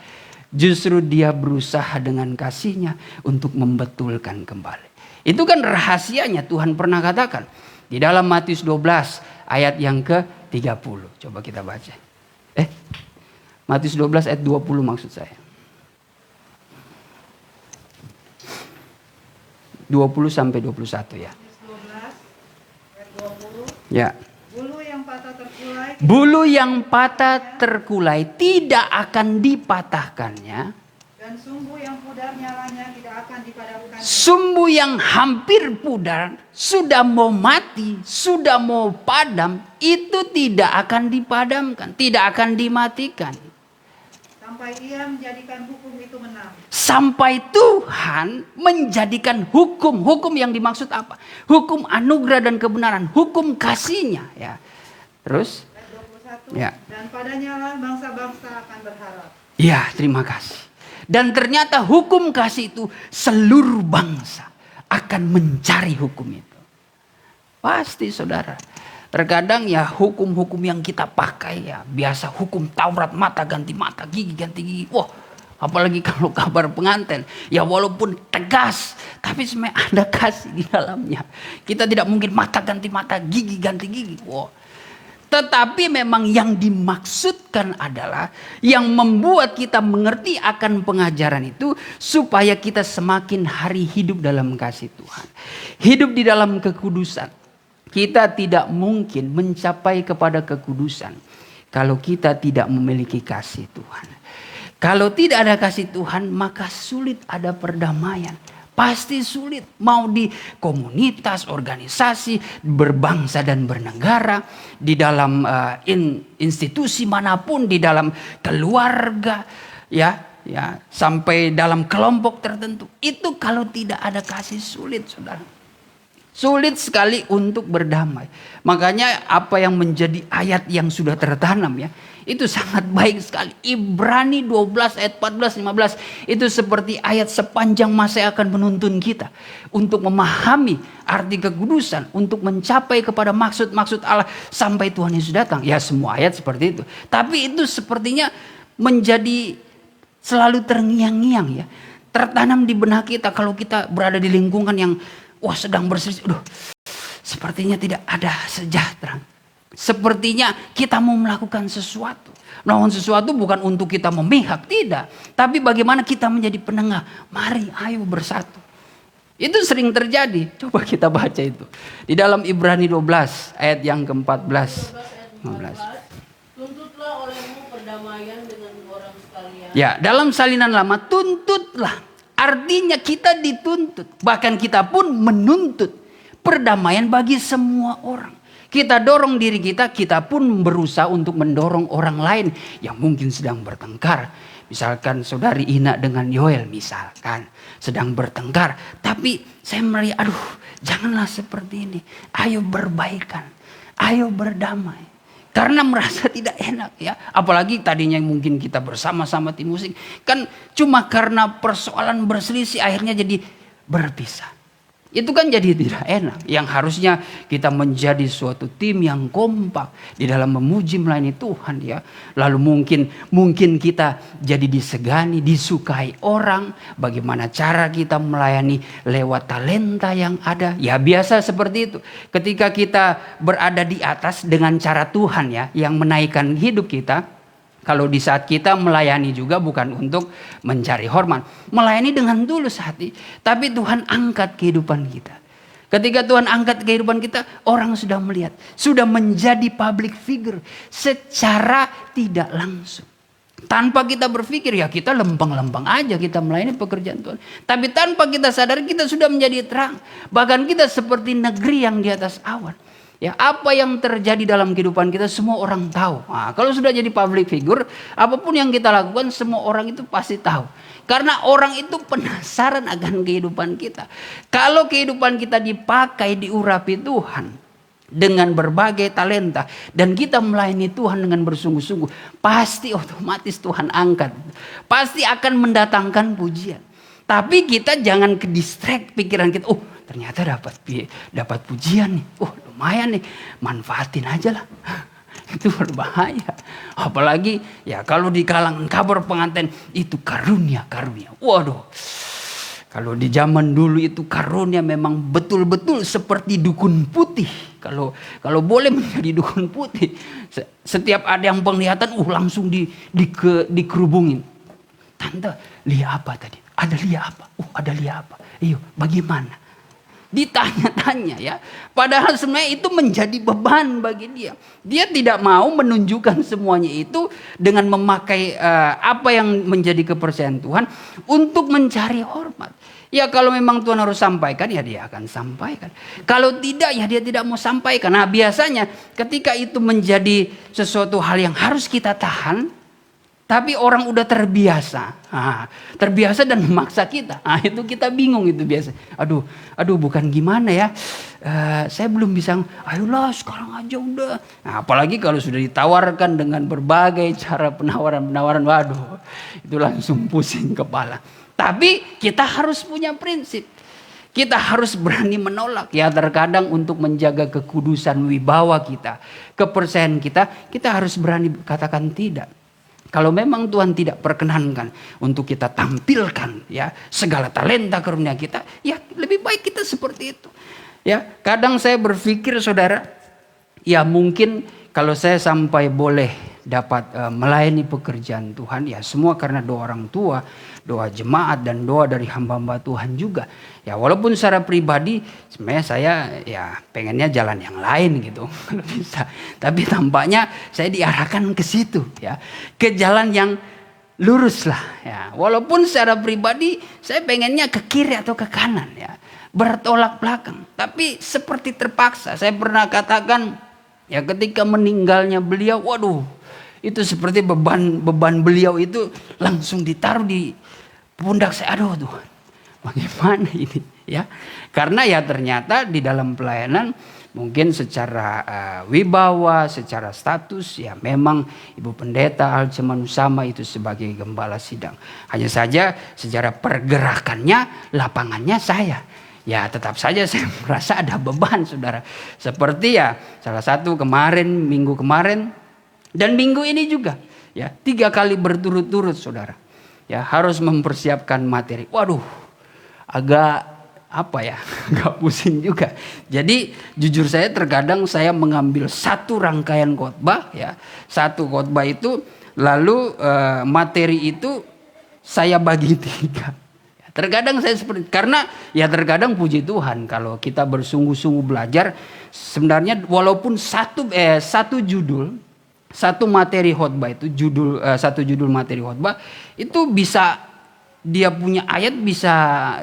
Justru dia berusaha dengan kasihnya untuk membetulkan kembali. Itu kan rahasianya Tuhan pernah katakan. Di dalam Matius 12 ayat yang ke-30. Coba kita baca. Matius 12 ayat 20 maksud saya. 20 sampai 21 ya. 12 ayat 20. Ya. Bulu yang patah Bulu terkulai yang patah terkulai tidak akan dipatahkannya. dan sumbu yang pudar nyalanya tidak akan dipadamkan. Sumbu yang hampir pudar, sudah mau mati, sudah mau padam, itu tidak akan dipadamkan, tidak akan dimatikan. Sampai ia menjadikan hukum itu menang. Sampai Tuhan menjadikan hukum. Hukum yang dimaksud apa? Hukum anugerah dan kebenaran. Hukum kasihnya. Ya. Terus? Ayat 21. Ya. Dan padanya lah bangsa-bangsa akan berharap. Ya, terima kasih. Dan ternyata hukum kasih itu seluruh bangsa akan mencari hukum itu. Pasti saudara. Terkadang ya hukum-hukum yang kita pakai ya biasa hukum Taurat, mata ganti mata, gigi ganti gigi. Wah, apalagi kalau kabar pengantin. Ya walaupun tegas, tapi sebenarnya ada kasih di dalamnya. Kita tidak mungkin mata ganti mata, gigi ganti gigi. Wah. Tetapi memang yang dimaksudkan adalah yang membuat kita mengerti akan pengajaran itu supaya kita semakin hari hidup dalam kasih Tuhan. Hidup di dalam kekudusan. Kita tidak mungkin mencapai kepada kekudusan kalau kita tidak memiliki kasih Tuhan. Kalau tidak ada kasih Tuhan, maka sulit ada perdamaian. Pasti sulit. Mau di komunitas, organisasi, berbangsa dan bernegara, di dalam institusi manapun, di dalam keluarga, ya, sampai dalam kelompok tertentu. Itu kalau tidak ada kasih sulit, saudara. Sulit sekali untuk berdamai. Makanya apa yang menjadi ayat yang sudah tertanam ya. Itu sangat baik sekali. Ibrani 12 ayat 14-15. Itu seperti ayat sepanjang masa yang akan menuntun kita. Untuk memahami arti kekudusan. Untuk mencapai kepada maksud-maksud Allah. Sampai Tuhan Yesus datang. Ya semua ayat seperti itu. Tapi itu sepertinya menjadi selalu terngiang-ngiang ya. Tertanam di benak kita kalau kita berada di lingkungan yang sedang berselisih. Sepertinya tidak ada sejahtera. Sepertinya kita mau melakukan sesuatu. Melakukan sesuatu bukan untuk kita memihak, tidak. Tapi bagaimana kita menjadi penengah. Mari, ayo bersatu. Itu sering terjadi. Coba kita baca itu. Di dalam Ibrani 12 ayat yang ke-14. 15. Tuntutlah olehmu perdamaian dengan orang sekalian. Ya, dalam salinan lama tuntutlah. Artinya kita dituntut. Bahkan kita pun menuntut perdamaian bagi semua orang. Kita dorong diri kita, kita pun berusaha untuk mendorong orang lain yang mungkin sedang bertengkar. Misalkan saudari Ina dengan Yoel misalkan sedang bertengkar. Tapi saya melihat, janganlah seperti ini. Ayo berbaikan, ayo berdamai. Karena merasa tidak enak ya. Apalagi tadinya mungkin kita bersama-sama tim musik. Kan cuma karena persoalan berselisih akhirnya jadi berpisah. Itu kan jadi tidak enak. Yang harusnya kita menjadi suatu tim yang kompak di dalam memuji melayani Tuhan ya. Lalu mungkin kita jadi disegani, disukai orang. Bagaimana cara kita melayani lewat talenta yang ada. Ya biasa seperti itu. Ketika kita berada di atas dengan cara Tuhan ya, yang menaikkan hidup kita. Kalau di saat kita melayani juga bukan untuk mencari hormat. Melayani dengan tulus hati. Tapi Tuhan angkat kehidupan kita. Ketika Tuhan angkat kehidupan kita, orang sudah melihat. Sudah menjadi public figure secara tidak langsung. Tanpa kita berpikir ya kita lempeng-lempeng aja kita melayani pekerjaan Tuhan. Tapi tanpa kita sadar kita sudah menjadi terang. Bahkan kita seperti negeri yang di atas awan. Ya, apa yang terjadi dalam kehidupan kita semua orang tahu. Nah, kalau sudah jadi public figure, apapun yang kita lakukan semua orang itu pasti tahu. Karena orang itu penasaran akan kehidupan kita. Kalau kehidupan kita dipakai, diurapi Tuhan dengan berbagai talenta dan kita melayani Tuhan dengan bersungguh-sungguh, pasti otomatis Tuhan angkat. Pasti akan mendatangkan pujian. Tapi kita jangan ke distract pikiran kita. Oh, ternyata dapat pujian nih. Oh, lumayan nih. Manfaatin aja lah. Itu berbahaya. Apalagi ya kalau di kalangan kabar pengantin itu karunia. Waduh. Kalau di zaman dulu itu karunia memang betul-betul seperti dukun putih. Kalau boleh menjadi dukun putih. Setiap ada yang penglihatan langsung dikerubungin. Tante, lihat apa tadi? Ada lihat apa? Ada lihat apa? Iyo, bagaimana? Ditanya-tanya ya. Padahal sebenarnya itu menjadi beban bagi dia. Dia tidak mau menunjukkan semuanya itu dengan memakai apa yang menjadi kepercayaan Tuhan untuk mencari hormat. Ya kalau memang Tuhan harus sampaikan ya dia akan sampaikan. Kalau tidak ya dia tidak mau sampaikan. Nah biasanya ketika itu menjadi sesuatu hal yang harus kita tahan. Tapi orang udah terbiasa. Terbiasa dan memaksa kita. Itu kita bingung itu biasa. Aduh bukan gimana ya. Saya belum bisa. Ayolah sekarang aja udah. Nah, apalagi kalau sudah ditawarkan dengan berbagai cara penawaran. Waduh itu langsung pusing kepala. Tapi kita harus punya prinsip. Kita harus berani menolak. Ya terkadang untuk menjaga kekudusan wibawa kita. Kepercayaan kita. Kita harus berani katakan tidak. Kalau memang Tuhan tidak perkenankan untuk kita tampilkan ya segala talenta karunia kita, ya lebih baik kita seperti itu. Ya, kadang saya berpikir saudara, ya mungkin kalau saya sampai boleh dapat melayani pekerjaan Tuhan, ya semua karena doa orang tua, doa jemaat dan doa dari hamba-hamba Tuhan juga. Ya walaupun secara pribadi sebenarnya saya ya pengennya jalan yang lain gitu kalau bisa. Tapi tampaknya saya diarahkan ke situ ya. Ke jalan yang lurus lah ya. Walaupun secara pribadi saya pengennya ke kiri atau ke kanan ya. Bertolak belakang. Tapi seperti terpaksa. Saya pernah katakan ya ketika meninggalnya beliau, waduh itu seperti beban beliau itu langsung ditaruh di pundak saya. Aduh Tuhan, bagaimana ini ya? Karena ya ternyata di dalam pelayanan mungkin secara wibawa, secara status ya memang Ibu Pendeta Alceman Usama itu sebagai gembala sidang. Hanya saja secara pergerakannya, lapangannya saya. Ya tetap saja saya merasa ada beban saudara. Seperti ya salah satu minggu kemarin dan minggu ini juga. Ya 3 kali berturut-turut saudara. Ya harus mempersiapkan materi. Waduh agak agak pusing juga. Jadi jujur saya terkadang saya mengambil satu rangkaian khotbah ya. Satu khotbah itu lalu materi itu saya bagi 3. Terkadang saya seperti karena ya terkadang puji Tuhan kalau kita bersungguh-sungguh belajar sebenarnya walaupun satu judul satu materi khotbah itu satu judul materi khotbah itu bisa dia punya ayat bisa,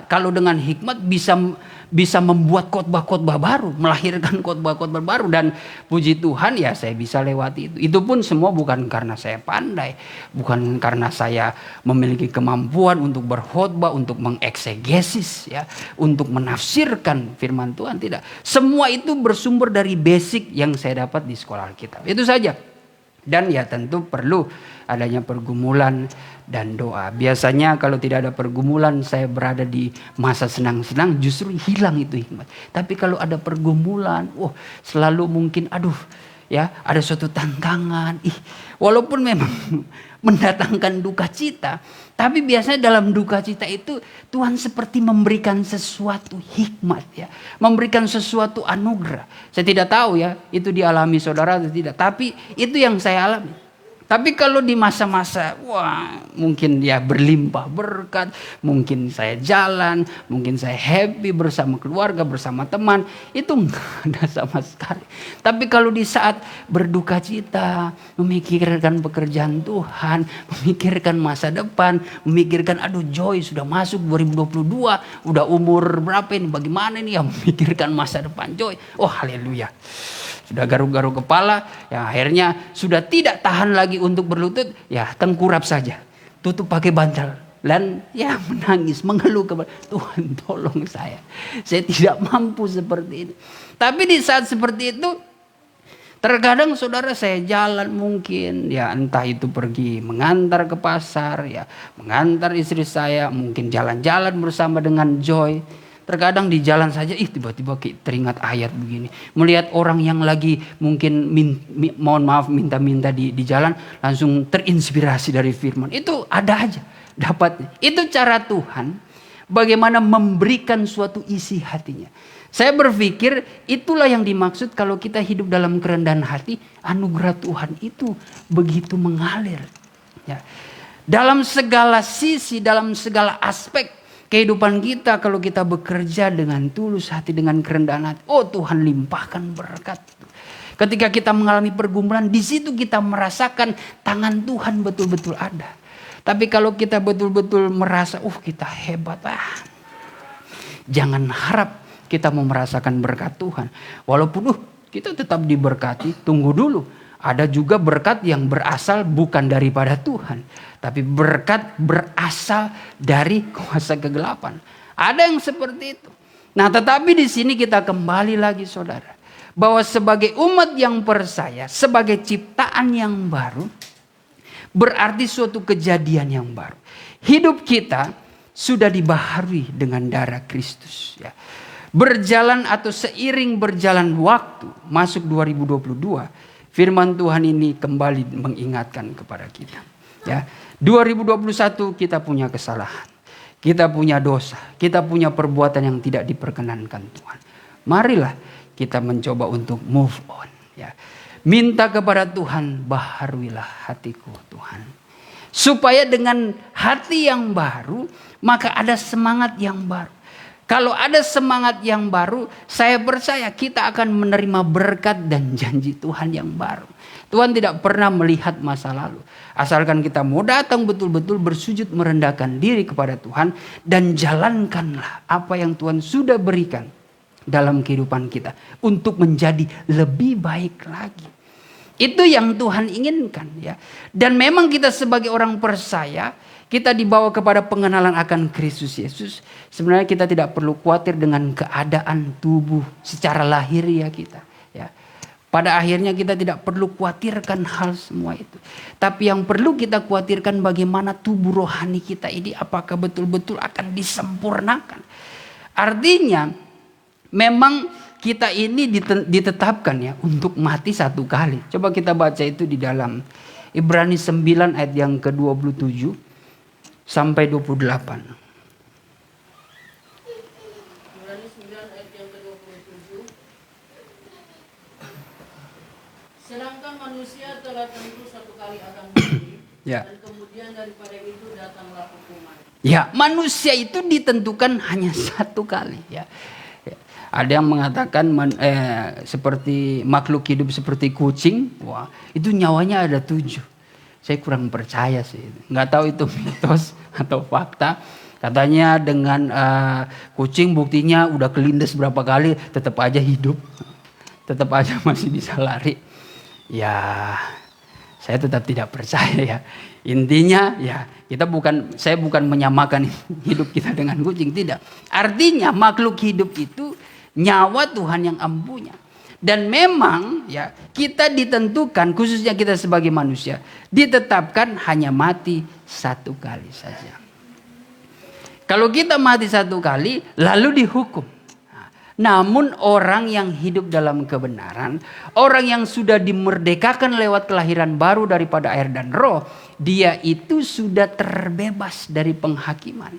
kalau dengan hikmat bisa membuat khotbah-khotbah baru, melahirkan khotbah-khotbah baru. Dan puji Tuhan ya saya bisa lewati itu. Itu pun semua bukan karena saya pandai, bukan karena saya memiliki kemampuan untuk berkhotbah, untuk mengeksegesis ya, untuk menafsirkan firman Tuhan, tidak. Semua itu bersumber dari basic yang saya dapat di sekolah Alkitab. Itu saja. Dan ya tentu perlu adanya pergumulan dan doa. Biasanya kalau tidak ada pergumulan, saya berada di masa senang-senang, justru hilang itu hikmat. Tapi kalau ada pergumulan, selalu mungkin ya ada suatu tantangan. Walaupun memang mendatangkan duka cita, tapi biasanya dalam duka cita itu Tuhan seperti memberikan sesuatu hikmat ya, memberikan sesuatu anugerah. Saya tidak tahu ya itu dialami saudara atau tidak, tapi itu yang saya alami. Tapi kalau di masa-masa mungkin dia berlimpah berkat, mungkin saya jalan, mungkin saya happy bersama keluarga, bersama teman, itu enggak ada sama sekali. Tapi kalau di saat berduka cita, memikirkan pekerjaan Tuhan, memikirkan masa depan, memikirkan Joy sudah masuk 2022, udah umur berapa ini, bagaimana ini ya, memikirkan masa depan Joy. Haleluya. Sudah garuk-garuk kepala, ya akhirnya sudah tidak tahan lagi untuk berlutut, ya tengkurap saja. Tutup pakai bantal. Dan ya menangis, mengeluh kepada Tuhan, tolong saya. Saya tidak mampu seperti ini. Tapi di saat seperti itu, terkadang saudara saya jalan mungkin, ya entah itu pergi mengantar ke pasar, ya mengantar istri saya, mungkin jalan-jalan bersama dengan Joy. Terkadang di jalan saja tiba-tiba teringat ayat begini. Melihat orang yang lagi mungkin minta-minta di jalan, langsung terinspirasi dari firman. Itu ada aja dapatnya. Itu cara Tuhan bagaimana memberikan suatu isi hatinya. Saya berpikir itulah yang dimaksud kalau kita hidup dalam kerendahan hati, anugerah Tuhan itu begitu mengalir. Ya. Dalam segala sisi, dalam segala aspek kehidupan kita, kalau kita bekerja dengan tulus hati, dengan kerendahan hati, Tuhan limpahkan berkat. Ketika kita mengalami pergumulan, di situ kita merasakan tangan Tuhan betul-betul ada. Tapi kalau kita betul-betul merasa, kita hebat, jangan harap kita mau merasakan berkat Tuhan. Walaupun kita tetap diberkati, tunggu dulu. Ada juga berkat yang berasal bukan daripada Tuhan, tapi berkat berasal dari kuasa kegelapan. Ada yang seperti itu. Nah, tetapi di sini kita kembali lagi saudara, bahwa sebagai umat yang percaya, sebagai ciptaan yang baru, berarti suatu kejadian yang baru. Hidup kita sudah dibaharui dengan darah Kristus. Ya. Berjalan atau seiring berjalan waktu, masuk 2022, firman Tuhan ini kembali mengingatkan kepada kita. Ya, 2021 kita punya kesalahan, kita punya dosa, kita punya perbuatan yang tidak diperkenankan Tuhan. Marilah kita mencoba untuk move on. Ya, minta kepada Tuhan, baharuilah hatiku Tuhan, supaya dengan hati yang baru maka ada semangat yang baru. Kalau ada semangat yang baru, saya percaya kita akan menerima berkat dan janji Tuhan yang baru. Tuhan tidak pernah melihat masa lalu. Asalkan kita mau datang betul-betul bersujud merendahkan diri kepada Tuhan, dan jalankanlah apa yang Tuhan sudah berikan dalam kehidupan kita untuk menjadi lebih baik lagi. Itu yang Tuhan inginkan ya. Dan memang kita sebagai orang percaya, kita dibawa kepada pengenalan akan Kristus Yesus. Sebenarnya kita tidak perlu khawatir dengan keadaan tubuh secara lahiriah kita. Ya. Pada akhirnya kita tidak perlu khawatirkan hal semua itu. Tapi yang perlu kita khawatirkan bagaimana tubuh rohani kita ini apakah betul-betul akan disempurnakan. Artinya memang kita ini ditetapkan ya untuk mati satu kali. Coba kita baca itu di dalam Ibrani 9 ayat yang ke-27 sampai 28. Ibrani 9 ayat yang ke-27. Sedangkan manusia telah tentu satu kali akan mati, Ya. dan kemudian daripada itu datanglah hukuman. Ya, manusia itu ditentukan hanya satu kali ya. Ada yang mengatakan seperti makhluk hidup seperti kucing, wah itu nyawanya ada 7. Saya kurang percaya sih. Nggak tahu itu mitos atau fakta. Katanya dengan kucing buktinya udah kelindes berapa kali tetap aja hidup. Tetap aja masih bisa lari. Ya saya tetap tidak percaya ya. Intinya ya saya bukan menyamakan hidup kita dengan kucing. Tidak. Artinya makhluk hidup itu nyawa Tuhan yang ampunya. Dan memang ya kita ditentukan, khususnya kita sebagai manusia, ditetapkan hanya mati satu kali saja. Kalau kita mati satu kali lalu dihukum. Namun orang yang hidup dalam kebenaran, orang yang sudah dimerdekakan lewat kelahiran baru daripada air dan roh, dia itu sudah terbebas dari penghakiman.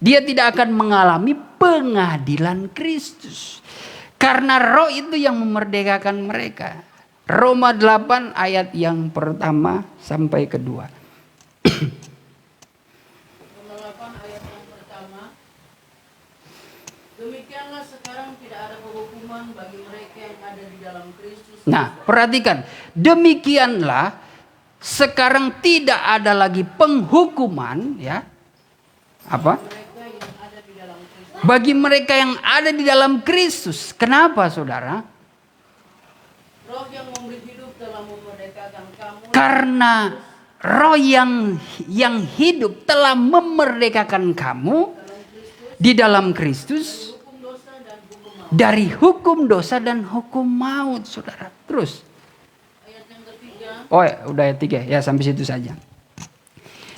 Dia tidak akan mengalami pengadilan Kristus. Karena roh itu yang memerdekakan mereka. Roma 8 ayat yang pertama sampai kedua. Roma 8 ayat yang pertama. Demikianlah sekarang tidak ada penghukuman bagi mereka yang ada di dalam Kristus. Nah, perhatikan. Demikianlah sekarang tidak ada lagi penghukuman, ya. Apa? Bagi mereka yang ada di dalam Kristus. Kenapa, saudara? Roh yang memberi hidup telah memerdekakan kamu. Karena roh yang hidup telah memerdekakan kamu di dalam Kristus dari hukum dosa dan hukum maut, saudara. Terus. Ayat yang ketiga. Oh, udah ayat 3 ya, sampai situ saja.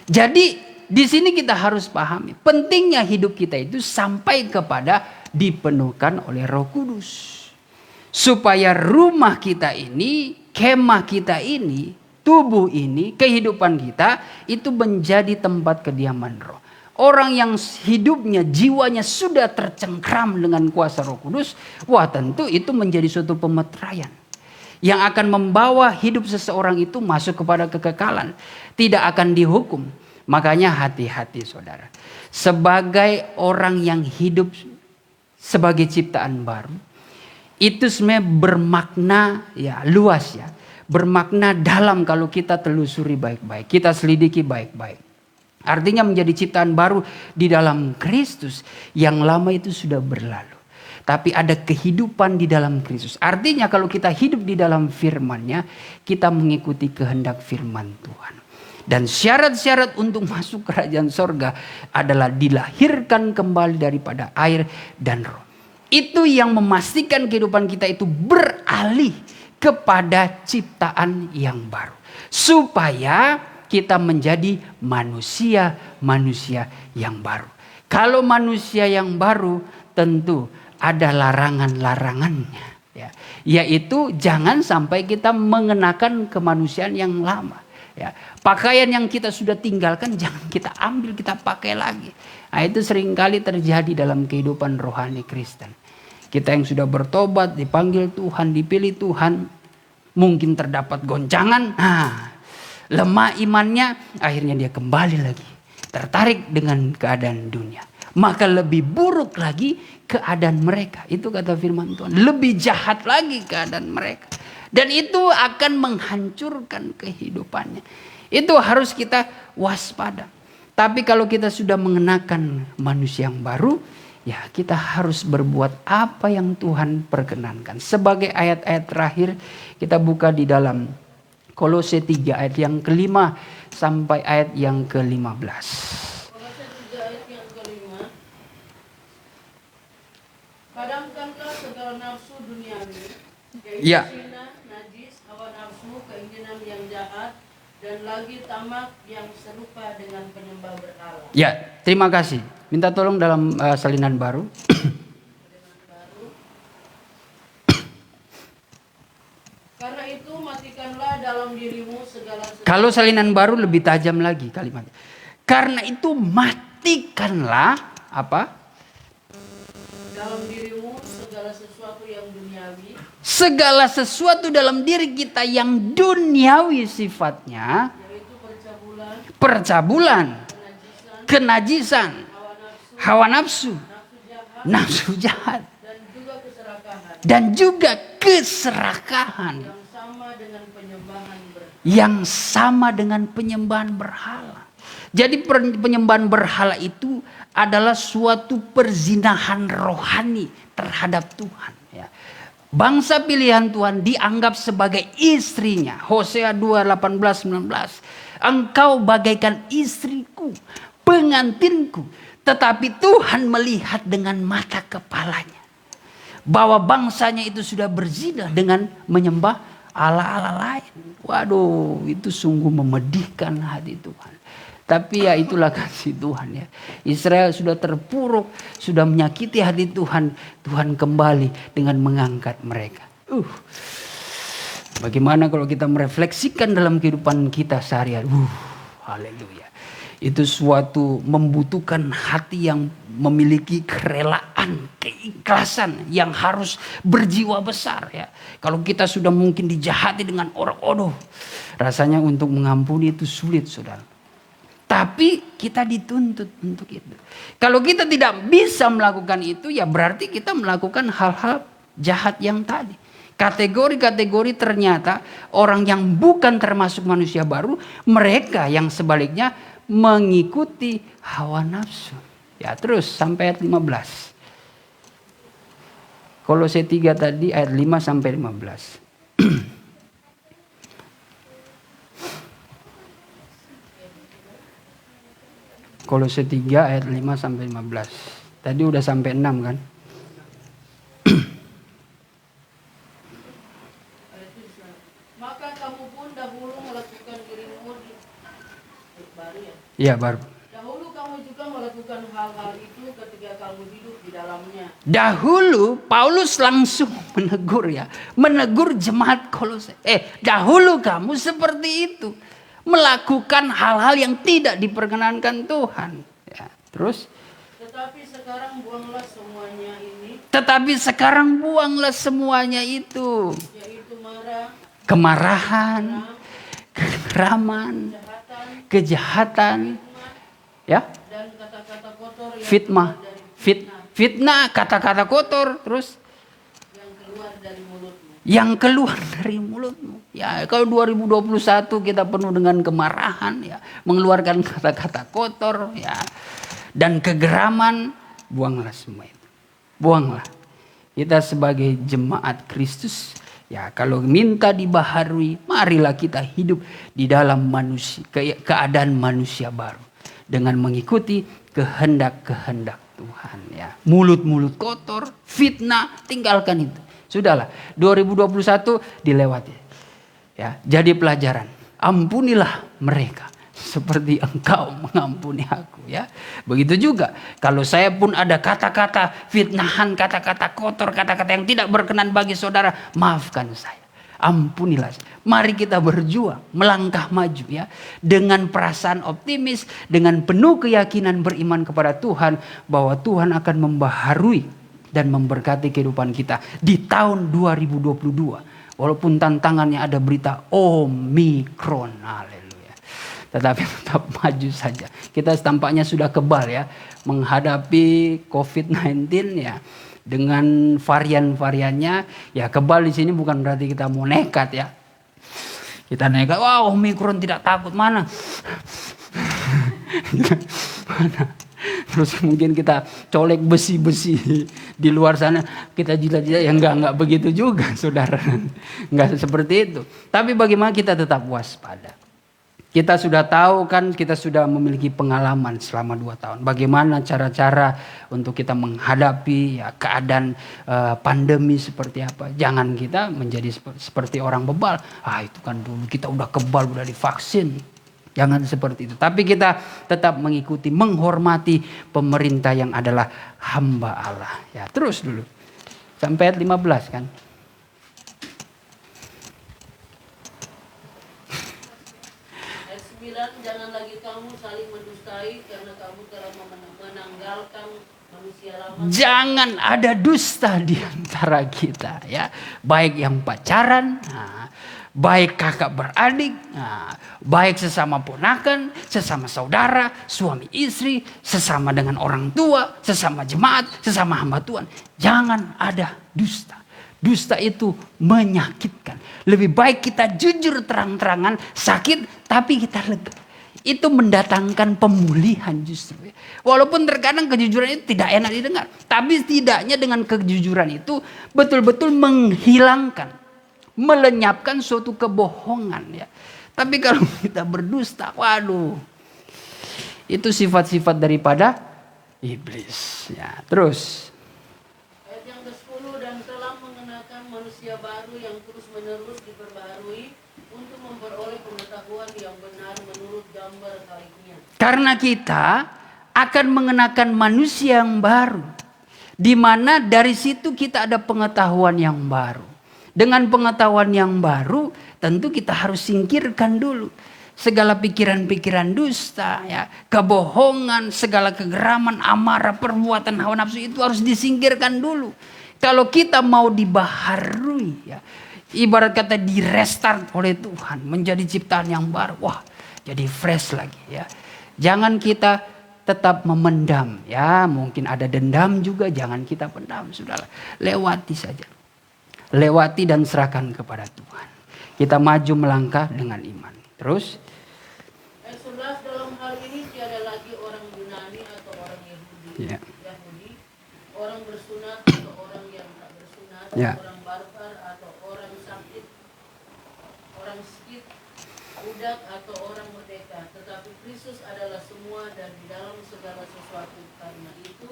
Jadi di sini kita harus pahami pentingnya hidup kita itu sampai kepada dipenuhkan oleh Roh Kudus. Supaya rumah kita ini, kemah kita ini, tubuh ini, kehidupan kita itu menjadi tempat kediaman Roh. Orang yang hidupnya, jiwanya sudah tercengkram dengan kuasa Roh Kudus, wah tentu itu menjadi suatu pemeteraian yang akan membawa hidup seseorang itu masuk kepada kekekalan, tidak akan dihukum. Makanya hati-hati, saudara. Sebagai orang yang hidup sebagai ciptaan baru, itu sebenarnya bermakna ya luas ya. Bermakna dalam kalau kita telusuri baik-baik, kita selidiki baik-baik. Artinya menjadi ciptaan baru di dalam Kristus, yang lama itu sudah berlalu. Tapi ada kehidupan di dalam Kristus. Artinya kalau kita hidup di dalam firman-Nya, kita mengikuti kehendak firman Tuhan. Dan syarat-syarat untuk masuk kerajaan sorga adalah dilahirkan kembali daripada air dan roh. Itu yang memastikan kehidupan kita itu beralih kepada ciptaan yang baru. Supaya kita menjadi manusia-manusia yang baru. Kalau manusia yang baru tentu ada larangan-larangannya. Ya, yaitu jangan sampai kita mengenakan kemanusiaan yang lama. Ya, pakaian yang kita sudah tinggalkan jangan kita ambil, kita pakai lagi. Nah, itu seringkali terjadi dalam kehidupan rohani Kristen. Kita yang sudah bertobat, dipanggil Tuhan, dipilih Tuhan, mungkin terdapat goncangan. Nah, lemah imannya, akhirnya dia kembali lagi. Tertarik dengan keadaan dunia. Maka lebih buruk lagi keadaan mereka. Itu kata firman Tuhan. Lebih jahat lagi keadaan mereka. Dan itu akan menghancurkan kehidupannya. Itu harus kita waspada. Tapi kalau kita sudah mengenakan manusia yang baru, ya kita harus berbuat apa yang Tuhan perkenankan. Sebagai ayat-ayat terakhir, kita buka di dalam Kolose 3 ayat yang ke-5 sampai ayat yang ke-15. Kolose 3 ayat yang ke-5. Padamkanlah segala nafsu duniawi, yaitu Ya. zina, najis, hawa nafsu, keinginan yang jahat, dan lagi tamak yang serupa dengan penyembah berhala. Ya, terima kasih. Minta tolong dalam salinan baru. Karena itu matikanlah dalam dirimu segala sesuatu. Kalau salinan baru lebih tajam lagi kalimat. Karena itu matikanlah apa? Dalam dirimu segala sesuatu yang duniawi, Segala sesuatu dalam diri kita yang duniawi sifatnya, yaitu percabulan, percabulan, kenajisan, hawa nafsu, nafsu jahat, nafsu jahat, dan juga keserakahan dan juga keserakahan yang sama dengan penyembahan berhala. yang sama dengan penyembahan berhala. Jadi penyembahan berhala itu adalah suatu perzinahan rohani terhadap Tuhan. Ya. Bangsa pilihan Tuhan dianggap sebagai istrinya. Hosea 2:18-19. Engkau bagaikan istriku, pengantinku. Tetapi Tuhan melihat dengan mata kepalanya bahwa bangsanya itu sudah berzina dengan menyembah Allah-Allah lain. Waduh, itu sungguh memedihkan hati Tuhan. Tapi ya itulah kasih Tuhan ya. Israel sudah terpuruk, sudah menyakiti hati Tuhan. Tuhan kembali dengan mengangkat mereka. Bagaimana kalau kita merefleksikan dalam kehidupan kita sehari-hari. Haleluya. Itu suatu membutuhkan hati yang memiliki kerelaan, keikhlasan yang harus berjiwa besar ya. Kalau kita sudah mungkin dijahati dengan orang, rasanya untuk mengampuni itu sulit, saudara. Tapi kita dituntut untuk itu. Kalau kita tidak bisa melakukan itu, ya berarti kita melakukan hal-hal jahat yang tadi. Kategori-kategori ternyata orang yang bukan termasuk manusia baru, mereka yang sebaliknya mengikuti hawa nafsu. Ya terus sampai ayat 15. Kolose 3 tadi ayat 5 sampai 15. Kolose 3 ayat 5 sampai 15. Tadi udah sampai 6 kan? Maka kamu pun dahulu melakukan dirimu Iya baru. Dahulu kamu juga melakukan hal-hal itu ketika kamu hidup di dalamnya. Dahulu Paulus langsung menegur ya. Menegur jemaat Kolose. Dahulu kamu seperti itu. Melakukan hal-hal yang tidak diperkenankan Tuhan. Ya, terus. Tetapi sekarang buanglah semuanya ini. Tetapi sekarang buanglah semuanya itu. Yaitu marah, kemarahan, kegeraman, kejahatan, ya, dan kata-kata kotor yang fitnah, fitnah, kata-kata kotor, terus yang keluar dari mulutmu. yang keluar dari mulutmu. Ya, kalau 2021 kita penuh dengan kemarahan, ya, mengeluarkan kata-kata kotor, ya, dan kegeraman, buanglah semua itu. Buanglah. Kita sebagai jemaat Kristus, ya, kalau minta dibaharui, marilah kita hidup di dalam manusia, keadaan manusia baru dengan mengikuti kehendak-kehendak Tuhan, ya. Mulut-mulut kotor, fitnah, tinggalkan itu. Sudahlah, 2021 dilewati. Ya, jadi pelajaran. Ampunilah mereka seperti engkau mengampuni aku, ya. Begitu juga kalau saya pun ada kata-kata fitnahan, kata-kata kotor, kata-kata yang tidak berkenan bagi saudara, maafkan saya. Ampunilah. Mari kita berjuang, melangkah maju, ya, dengan perasaan optimis, dengan penuh keyakinan beriman kepada Tuhan bahwa Tuhan akan membaharui dan memberkati kehidupan kita di tahun 2022. Walaupun tantangannya ada berita Omikron, haleluya. Tetapi tetap maju saja. Kita tampaknya sudah kebal, ya, menghadapi COVID-19, ya, dengan varian-variannya. Ya, kebal di sini bukan berarti kita mau nekat, ya. Kita nekat, wah, Omikron tidak takut, mana? Mana? Terus mungkin kita colek besi-besi di luar sana, kita jilat-jilat, ya enggak begitu juga, saudara. Enggak seperti itu. Tapi bagaimana kita tetap waspada. Kita sudah tahu kan, kita sudah memiliki pengalaman selama 2 tahun. Bagaimana cara-cara untuk kita menghadapi, ya, keadaan pandemi seperti apa. Jangan kita menjadi seperti orang bebal. Itu kan dulu kita udah kebal, udah divaksin. Jangan seperti itu. Tapi kita tetap mengikuti, menghormati pemerintah yang adalah hamba Allah. Ya, terus dulu. Sampai ayat 15 kan. Ayat 9, jangan lagi kamu saling mendustai karena kamu telah menanggalkan manusia lama. Jangan ada dusta di antara kita, ya. Baik yang pacaran, baik kakak beradik, baik sesama ponakan, sesama saudara, suami istri, sesama dengan orang tua, sesama jemaat, sesama hamba Tuhan. Jangan ada dusta. Dusta itu menyakitkan. Lebih baik kita jujur terang-terangan, sakit tapi kita lega. Itu mendatangkan pemulihan justru. Walaupun terkadang kejujuran itu tidak enak didengar. Tapi setidaknya dengan kejujuran itu betul-betul menghilangkan, melenyapkan suatu kebohongan. Ya. Tapi kalau kita berdusta, waduh. Itu sifat-sifat daripada iblis. Ya, terus. Ayat yang ke-10, dan telah mengenakan manusia baru yang terus-menerus diperbaharui untuk memperoleh pengetahuan yang benar menurut gambar kaliknya. Karena kita akan mengenakan manusia yang baru. Di mana dari situ kita ada pengetahuan yang baru. Dengan pengetahuan yang baru tentu kita harus singkirkan dulu segala pikiran-pikiran dusta, ya, kebohongan, segala kegeraman, amarah, perbuatan hawa nafsu itu harus disingkirkan dulu. Kalau kita mau dibaharui, ya, ibarat kata direstart oleh Tuhan menjadi ciptaan yang baru, wah, jadi fresh lagi, ya. Jangan kita tetap memendam, ya, mungkin ada dendam juga, jangan kita pendam, sudahlah, lewati saja, lewati dan serahkan kepada Tuhan. Kita maju melangkah dengan iman. Terus. Ayat 11, dalam hal ini tiada lagi orang Yunani atau orang Yahudi, orang bersunat atau orang yang tak bersunat, orang barbar atau orang sakit, orang skit, budak atau orang merdeka. Tetapi Kristus adalah semua dan di dalam segala sesuatu. Karena itu.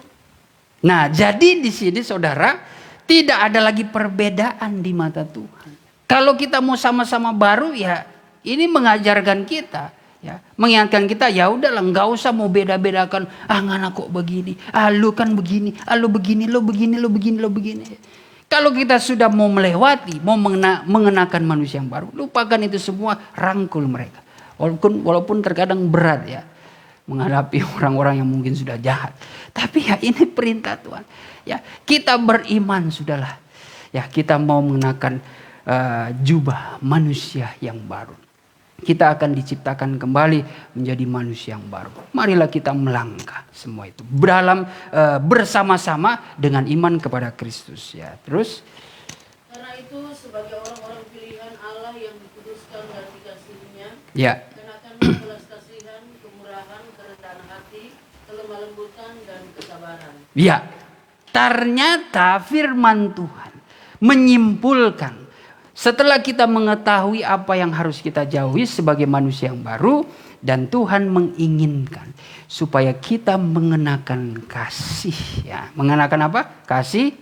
Nah, jadi di sini saudara, tidak ada lagi perbedaan di mata Tuhan. Kalau kita mau sama-sama baru, ya ini mengajarkan kita, ya, mengingatkan kita, ya udahlah, nggak usah mau beda-bedakan. Ah, ngana kok begini, ah lu kan begini, ah lu begini, lu begini, lu begini, lu begini. Kalau kita sudah mau melewati, mau mengenakan manusia yang baru, lupakan itu semua, rangkul mereka. Walaupun terkadang berat, ya, menghadapi orang-orang yang mungkin sudah jahat. Tapi ya ini perintah Tuhan. Ya, kita beriman sudahlah. Ya, kita mau mengenakan jubah manusia yang baru. Kita akan diciptakan kembali menjadi manusia yang baru. Marilah kita melangkah semua itu dalam bersama-sama dengan iman kepada Kristus, ya. Terus. Karena itu sebagai orang-orang pilihan Allah yang dikuduskan dan dikasihinya, Ya. kenakanlah belas kasihan, kemurahan, kerendahan hati, kelemah lembutan dan kesabaran. Ya, ternyata firman Tuhan menyimpulkan setelah kita mengetahui apa yang harus kita jauhi sebagai manusia yang baru, dan Tuhan menginginkan supaya kita mengenakan kasih, ya. Mengenakan apa? Kasih.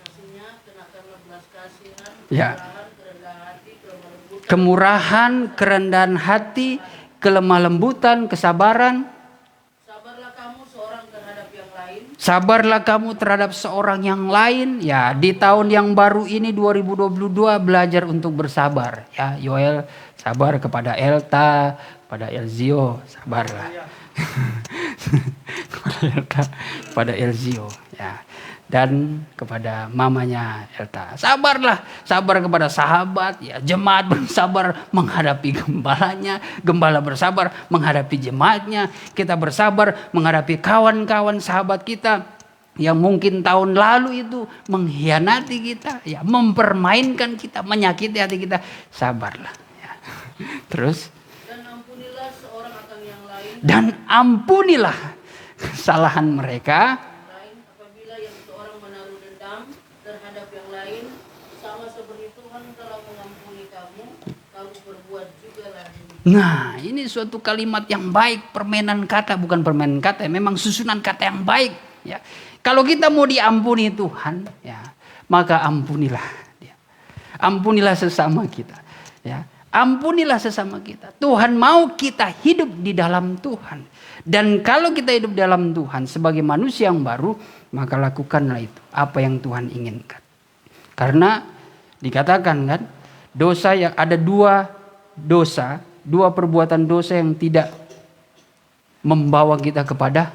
Kasihnya, kenakanlah belas kasihan, Ya. kemurahan, kerendahan hati, kelemah lembutan. Kemurahan, kerendahan hati, kelemah lembutan, kesabaran. Sabarlah kamu seorang terhadap yang lain. Sabarlah kamu terhadap seorang yang lain. Ya, di tahun yang baru ini 2022 belajar untuk bersabar. Ya, Yoel sabar kepada Elta, kepada Elzio, sabarlah. Kepada Elta, kepada Elzio, ya. Dan kepada mamanya Elta. Sabarlah, sabar kepada sahabat, ya. Jemaat bersabar menghadapi gembalanya, gembala bersabar menghadapi jemaatnya, kita bersabar menghadapi kawan-kawan sahabat kita yang mungkin tahun lalu itu mengkhianati kita, ya, mempermainkan kita, menyakiti hati kita. Sabarlah, ya. Terus. Dan ampunilah seorang akan yang lain. Dan ampunilah kesalahan mereka. Lain apabila yang seorang menaruh dendam terhadap yang lain, sama seperti Tuhan telah mengampuni kamu, kamu berbuat jugalah demikian. Nah, ini suatu kalimat yang baik, permainan kata, bukan permainan kata, memang susunan kata yang baik, ya. Kalau kita mau diampuni Tuhan, ya, maka ampunilah dia. Ampunilah sesama kita, ya. Ampunilah sesama kita. Tuhan mau kita hidup di dalam Tuhan. Dan kalau kita hidup dalam Tuhan sebagai manusia yang baru, maka lakukanlah itu, apa yang Tuhan inginkan. Karena dikatakan kan, dosa yang ada dua perbuatan dosa yang tidak membawa kita kepada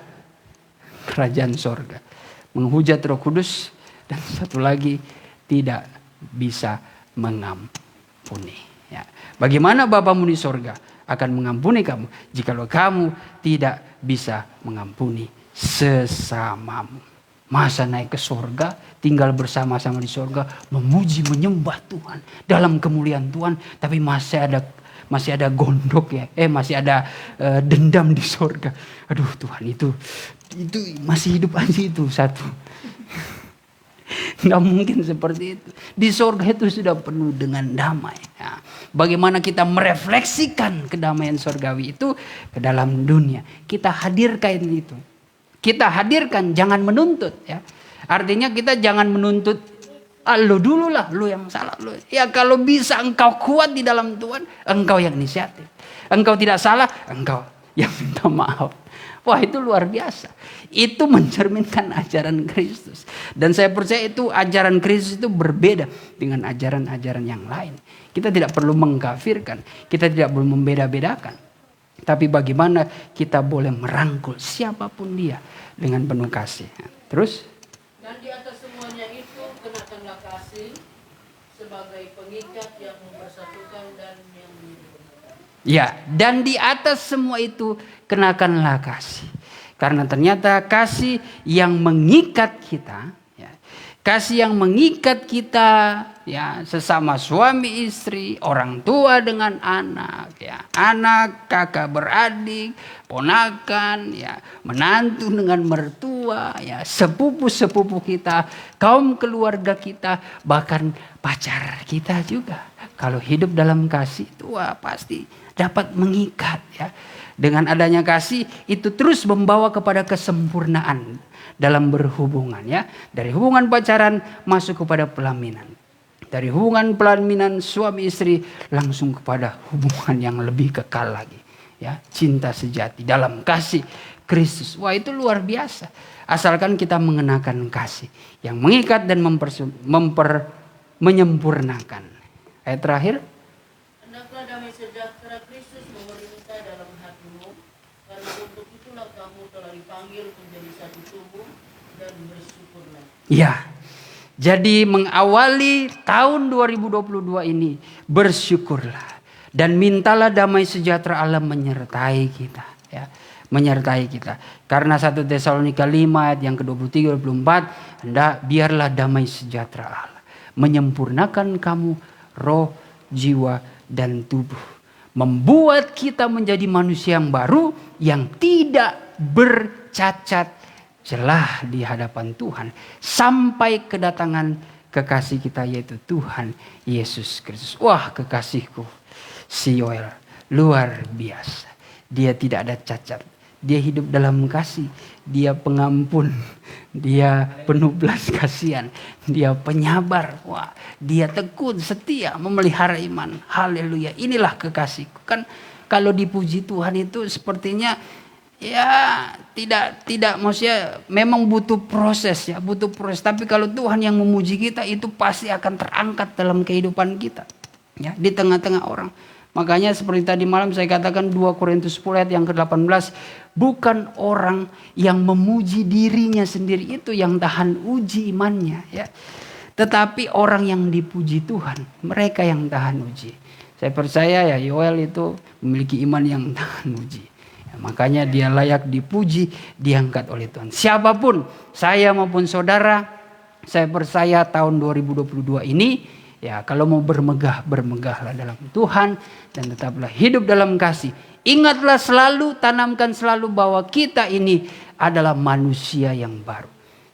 kerajaan sorga. Menghujat Roh Kudus, dan satu lagi tidak bisa mengampuni. Ya. Bagaimana Bapamu di sorga akan mengampuni kamu jikalau kamu tidak bisa mengampuni sesamamu. Masa naik ke surga, tinggal bersama-sama di surga, memuji, menyembah Tuhan dalam kemuliaan Tuhan, tapi masih ada gondok ya, masih ada dendam di surga. Aduh Tuhan, itu masih hidup aja itu satu. Nggak mungkin seperti itu. Di surga itu sudah penuh dengan damai. Ya. Bagaimana kita merefleksikan kedamaian surgawi itu ke dalam dunia. Kita hadirkan itu. Kita hadirkan, jangan menuntut. Ya. Artinya kita jangan menuntut, lo dulu lah, lo yang salah. Lo. Ya kalau bisa engkau kuat di dalam Tuhan, engkau yang inisiatif. Engkau tidak salah, engkau yang minta maaf. Wah itu luar biasa. Itu mencerminkan ajaran Kristus. Dan saya percaya itu ajaran Kristus itu berbeda dengan ajaran-ajaran yang lain. Kita tidak perlu mengkafirkan. Kita tidak perlu membeda-bedakan. Tapi bagaimana kita boleh merangkul siapapun dia dengan penuh kasih. Terus? Dan di atas semuanya itu kenakanlah kasih sebagai pengikat yang mempersatukan dan yang menyempurnakan. Ya, dan di atas semua itu kenakanlah kasih. Karena ternyata kasih yang mengikat kita, ya, kasih yang mengikat kita, ya, sesama suami istri, orang tua dengan anak, ya, anak, kakak beradik, ponakan, ya, menantu dengan mertua, ya, sepupu-sepupu kita, kaum keluarga kita, bahkan pacar kita juga. Kalau hidup dalam kasih itu pasti dapat mengikat, ya. Dengan adanya kasih itu terus membawa kepada kesempurnaan dalam berhubungan, ya. Dari hubungan pacaran masuk kepada pelaminan. Dari hubungan pelaminan suami istri langsung kepada hubungan yang lebih kekal lagi, ya. Cinta sejati dalam kasih Kristus. Wah itu luar biasa. Asalkan kita mengenakan kasih yang mengikat dan menyempurnakan. Ayat terakhir. Hendaklah damai sejahtera Kristus memerintah dalam hatimu, karena untuk itulah kamu telah dipanggil menjadi satu tubuh dan bersyukurlah. Ya, jadi mengawali tahun 2022 ini bersyukurlah dan mintalah damai sejahtera Allah menyertai kita, ya, menyertai kita. Karena 1 Tesalonika 5 ayat yang ke-23 24, biarlah damai sejahtera Allah menyempurnakan kamu roh, jiwa, dan tubuh. Membuat kita menjadi manusia yang baru yang tidak bercacat celah di hadapan Tuhan. Sampai kedatangan kekasih kita yaitu Tuhan Yesus Kristus. Wah kekasihku, si Yoel luar biasa. Dia tidak ada cacat. Dia hidup dalam kasih. Dia pengampun. Dia penuh belas kasihan. Dia penyabar. Wah, dia tekun, setia, memelihara iman. Haleluya. Inilah kekasihku. Kan kalau dipuji Tuhan itu sepertinya ya tidak maksudnya memang butuh proses ya, butuh proses. Tapi kalau Tuhan yang memuji kita itu pasti akan terangkat dalam kehidupan kita. Ya, di tengah-tengah orang. Makanya seperti tadi malam saya katakan 2 Korintus 10 ayat yang ke-18. Bukan orang yang memuji dirinya sendiri itu yang tahan uji imannya. Ya. Tetapi orang yang dipuji Tuhan. Mereka yang tahan uji. Saya percaya ya Yoel itu memiliki iman yang tahan uji. Ya, makanya dia layak dipuji, diangkat oleh Tuhan. Siapapun, saya maupun saudara, saya percaya tahun 2022 ini, ya kalau mau bermegah, bermegahlah dalam Tuhan dan tetaplah hidup dalam kasih. Ingatlah selalu, tanamkan selalu bahwa kita ini adalah manusia yang baru.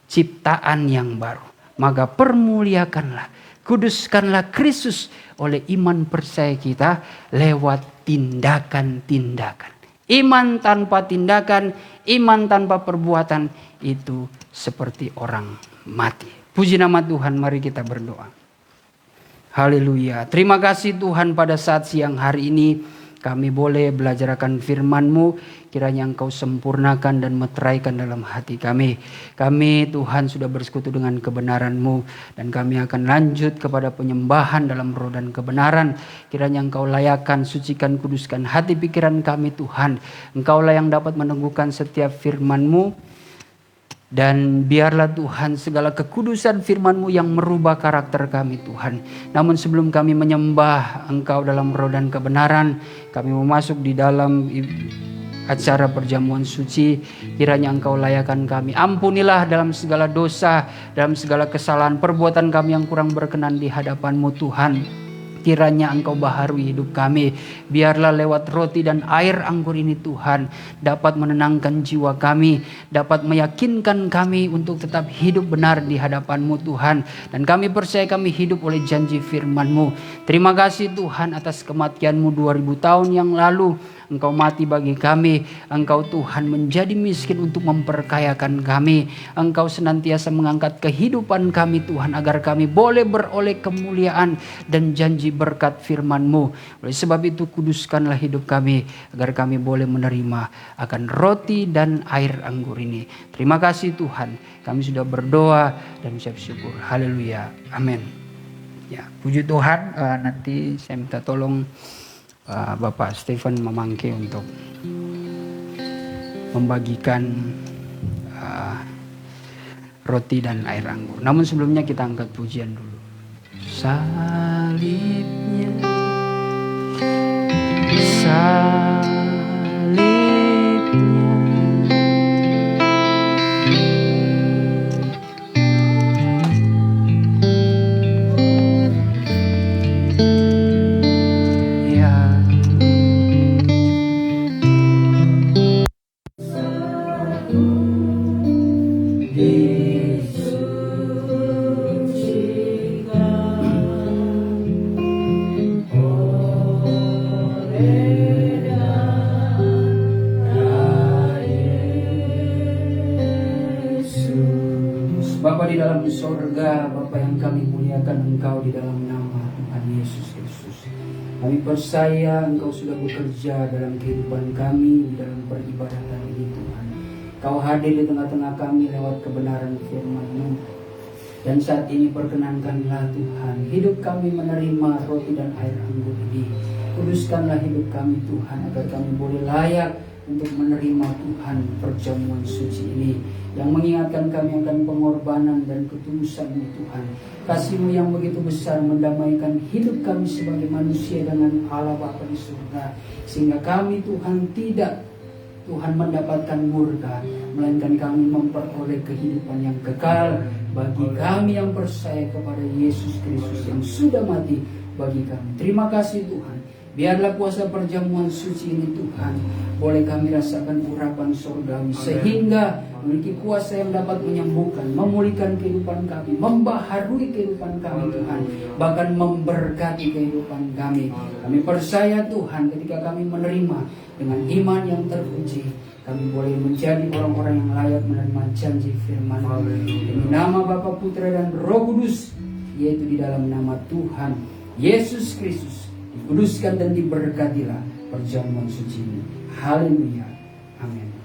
Ciptaan yang baru. Maka permuliakanlah, kuduskanlah Kristus oleh iman percaya kita lewat tindakan-tindakan. Iman tanpa tindakan, iman tanpa perbuatan itu seperti orang mati. Puji nama Tuhan, mari kita berdoa. Haleluya. Terima kasih Tuhan pada saat siang hari ini kami boleh belajar akan firman-Mu. Kiranya Engkau sempurnakan dan meteraikan dalam hati kami. Kami Tuhan sudah bersekutu dengan kebenaran-Mu. Dan kami akan lanjut kepada penyembahan dalam roh dan kebenaran. Kiranya Engkau layakan, sucikan, kuduskan hati pikiran kami Tuhan. Engkaulah yang dapat meneguhkan setiap firman-Mu. Dan biarlah Tuhan segala kekudusan firman-Mu yang merubah karakter kami Tuhan. Namun sebelum kami menyembah Engkau dalam roh dan kebenaran, kami mau masuk di dalam acara perjamuan suci. Kiranya Engkau layakan kami. Ampunilah dalam segala dosa, dalam segala kesalahan perbuatan kami yang kurang berkenan di hadapan-Mu Tuhan. Kiranya Engkau baharui hidup kami. Biarlah lewat roti dan air anggur ini Tuhan dapat menenangkan jiwa kami, dapat meyakinkan kami untuk tetap hidup benar di hadapan-Mu Tuhan. Dan kami percaya kami hidup oleh janji firman-Mu. Terima kasih Tuhan atas kematian-Mu 2000 tahun yang lalu. Engkau mati bagi kami. Engkau Tuhan menjadi miskin untuk memperkayakan kami. Engkau senantiasa mengangkat kehidupan kami Tuhan, agar kami boleh beroleh kemuliaan dan janji berkat firman-Mu. Oleh sebab itu kuduskanlah hidup kami, agar kami boleh menerima akan roti dan air anggur ini. Terima kasih Tuhan, kami sudah berdoa dan ucap syukur. Haleluya, amin. Ya, puji Tuhan. Nanti saya minta tolong Bapak Stephen memangke untuk membagikan roti dan air anggur. Namun sebelumnya kita angkat pujian dulu. Salibnya, salibnya, Bapa di dalam sorga, Bapa yang kami muliakan Engkau di dalam nama Tuhan Yesus Kristus. Kami percaya Engkau sudah bekerja dalam kehidupan kami, di dalam peribadatan ini Tuhan. Kau hadir di tengah-tengah kami lewat kebenaran firman-Mu. Dan saat ini perkenankanlah Tuhan, hidup kami menerima roti dan air anggur ini. Kuduskanlah hidup kami Tuhan, agar kami boleh layak untuk menerima Tuhan perjamuan suci ini, yang mengingatkan kami akan pengorbanan dan ketulusan-Mu Tuhan. Kasih-Mu yang begitu besar mendamaikan hidup kami sebagai manusia dengan Allah Bapa di surga, sehingga kami Tuhan tidak mendapatkan murka, melainkan kami memperoleh kehidupan yang kekal bagi kami yang percaya kepada Yesus Kristus yang sudah mati bagi kami. Terima kasih Tuhan. Biarlah kuasa perjamuan suci ini Tuhan boleh kami rasakan urapan surgawi, sehingga memiliki kuasa yang dapat menyembuhkan, memulihkan kehidupan kami, membaharui kehidupan kami Tuhan, bahkan memberkati kehidupan kami. Kami percaya Tuhan, ketika kami menerima dengan iman yang teruji, kami boleh menjadi orang-orang yang layak menerima janji firman. Demi nama Bapa, Putra dan Roh Kudus, yaitu di dalam nama Tuhan Yesus Kristus, dikuduskan dan diberkatilah perjamuan suci ini. Haleluya. Amin.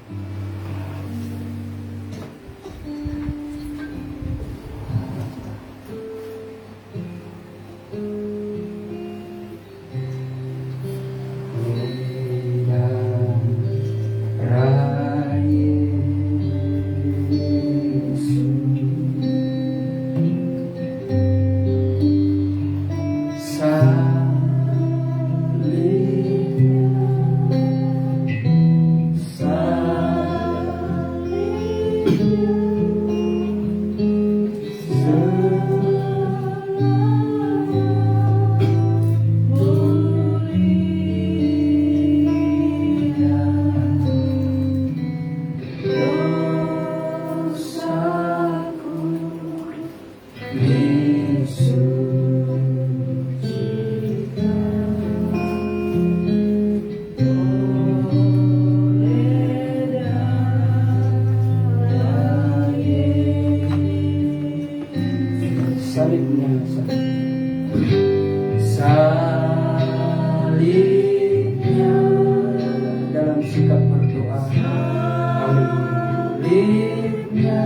Salibnya dalam sikap berdoa. Salibnya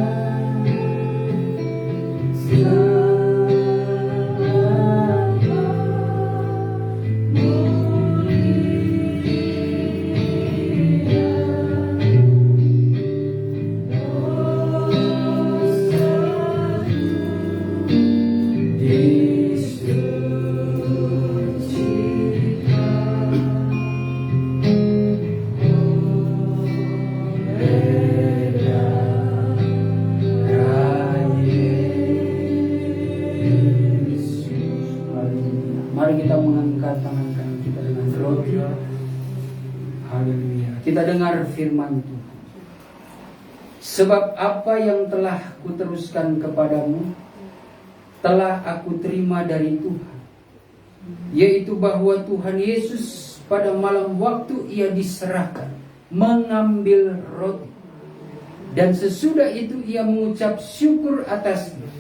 Kita dengar firman Tuhan. Sebab apa yang telah kuteruskan kepadamu telah aku terima dari Tuhan, yaitu bahwa Tuhan Yesus pada malam waktu ia diserahkan mengambil roti, dan sesudah itu ia mengucap syukur atasnya.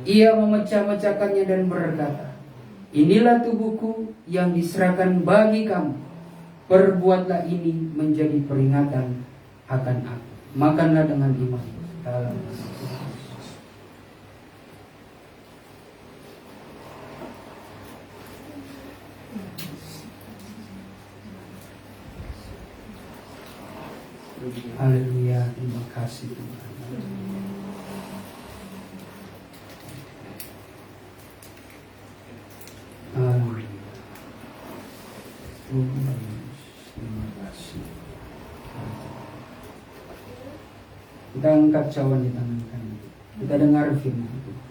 Ia memecah-mecahkannya dan berkata, inilah tubuhku yang diserahkan bagi kamu. Perbuatlah ini menjadi peringatan akan aku. Makanlah dengan iman dalam Haleluya, terima kasih Tuhan. Haleluya. Terima kasih. Kita angkat cawan di tangan kami. Kita dengar firman Tuhan.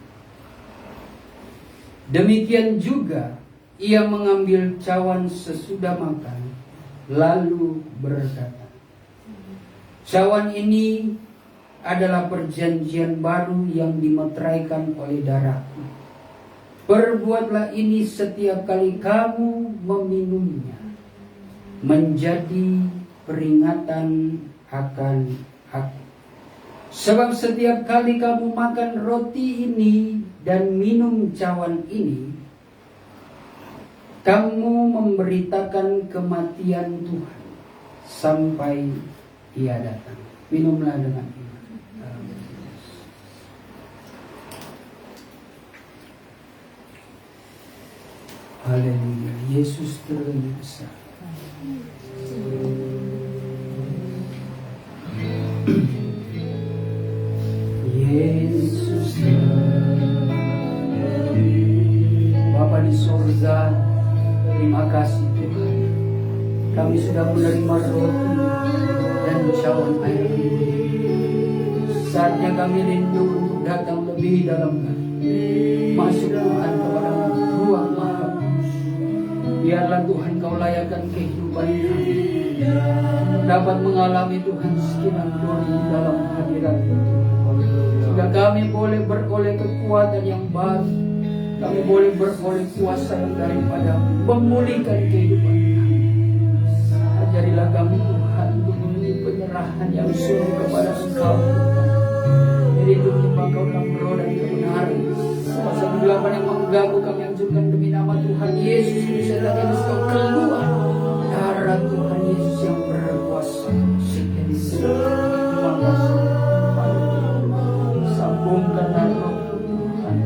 Demikian juga ia mengambil cawan sesudah makan, lalu berkata, cawan ini adalah perjanjian baru yang dimeteraikan oleh darahku. Perbuatlah ini setiap kali kamu meminumnya, menjadi peringatan akan aku. Sebab setiap kali kamu makan roti ini dan minum cawan ini, kamu memberitakan kematian Tuhan sampai ia datang. Minumlah dengan iman. Haleluya. Yesus terlebih besar. Yesus Bapa di sorga, terima kasih Tuhan. Kami sudah menerima roti dan cawan air minum. Saatnya kami rindu untuk datang lebih dalam kami. Masuk Tuhan kepada ruang Maha. Biarlah Tuhan kau layakan kehidupan kami, dapat mengalami Tuhan sekian glory dalam hadirat Tuhan. Sehingga kami boleh beroleh kekuatan yang baru, kami boleh beroleh kuasa daripada memulihkan kehidupan kami. Ajarilah kami Tuhan untuk memiliki penyerahan yang sungguh kepada Engkau. Rindu menyembah Kau dalam roh dan kebenaran. Kuasa kegelapan yang mengganggu kami hancurkan demi nama Tuhan Yesus. Setan yang Kau keluar. Darah Tuhan Yesus yang berkuasa. Sekian terima kasih. Sambungkanlah roh Tuhan.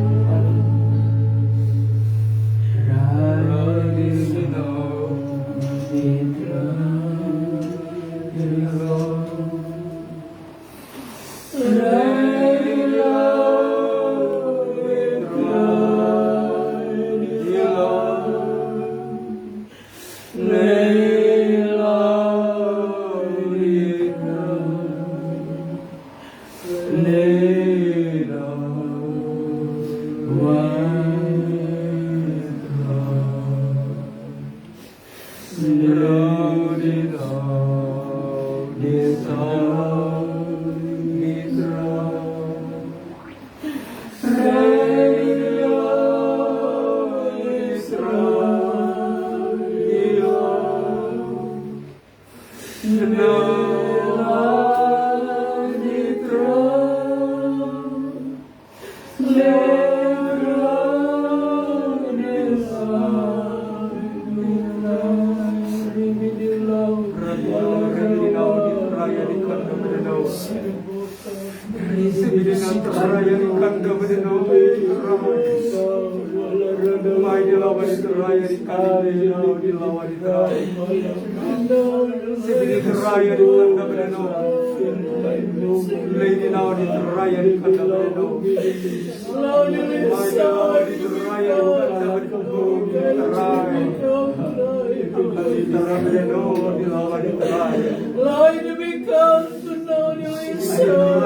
Lord, to be close to know you is so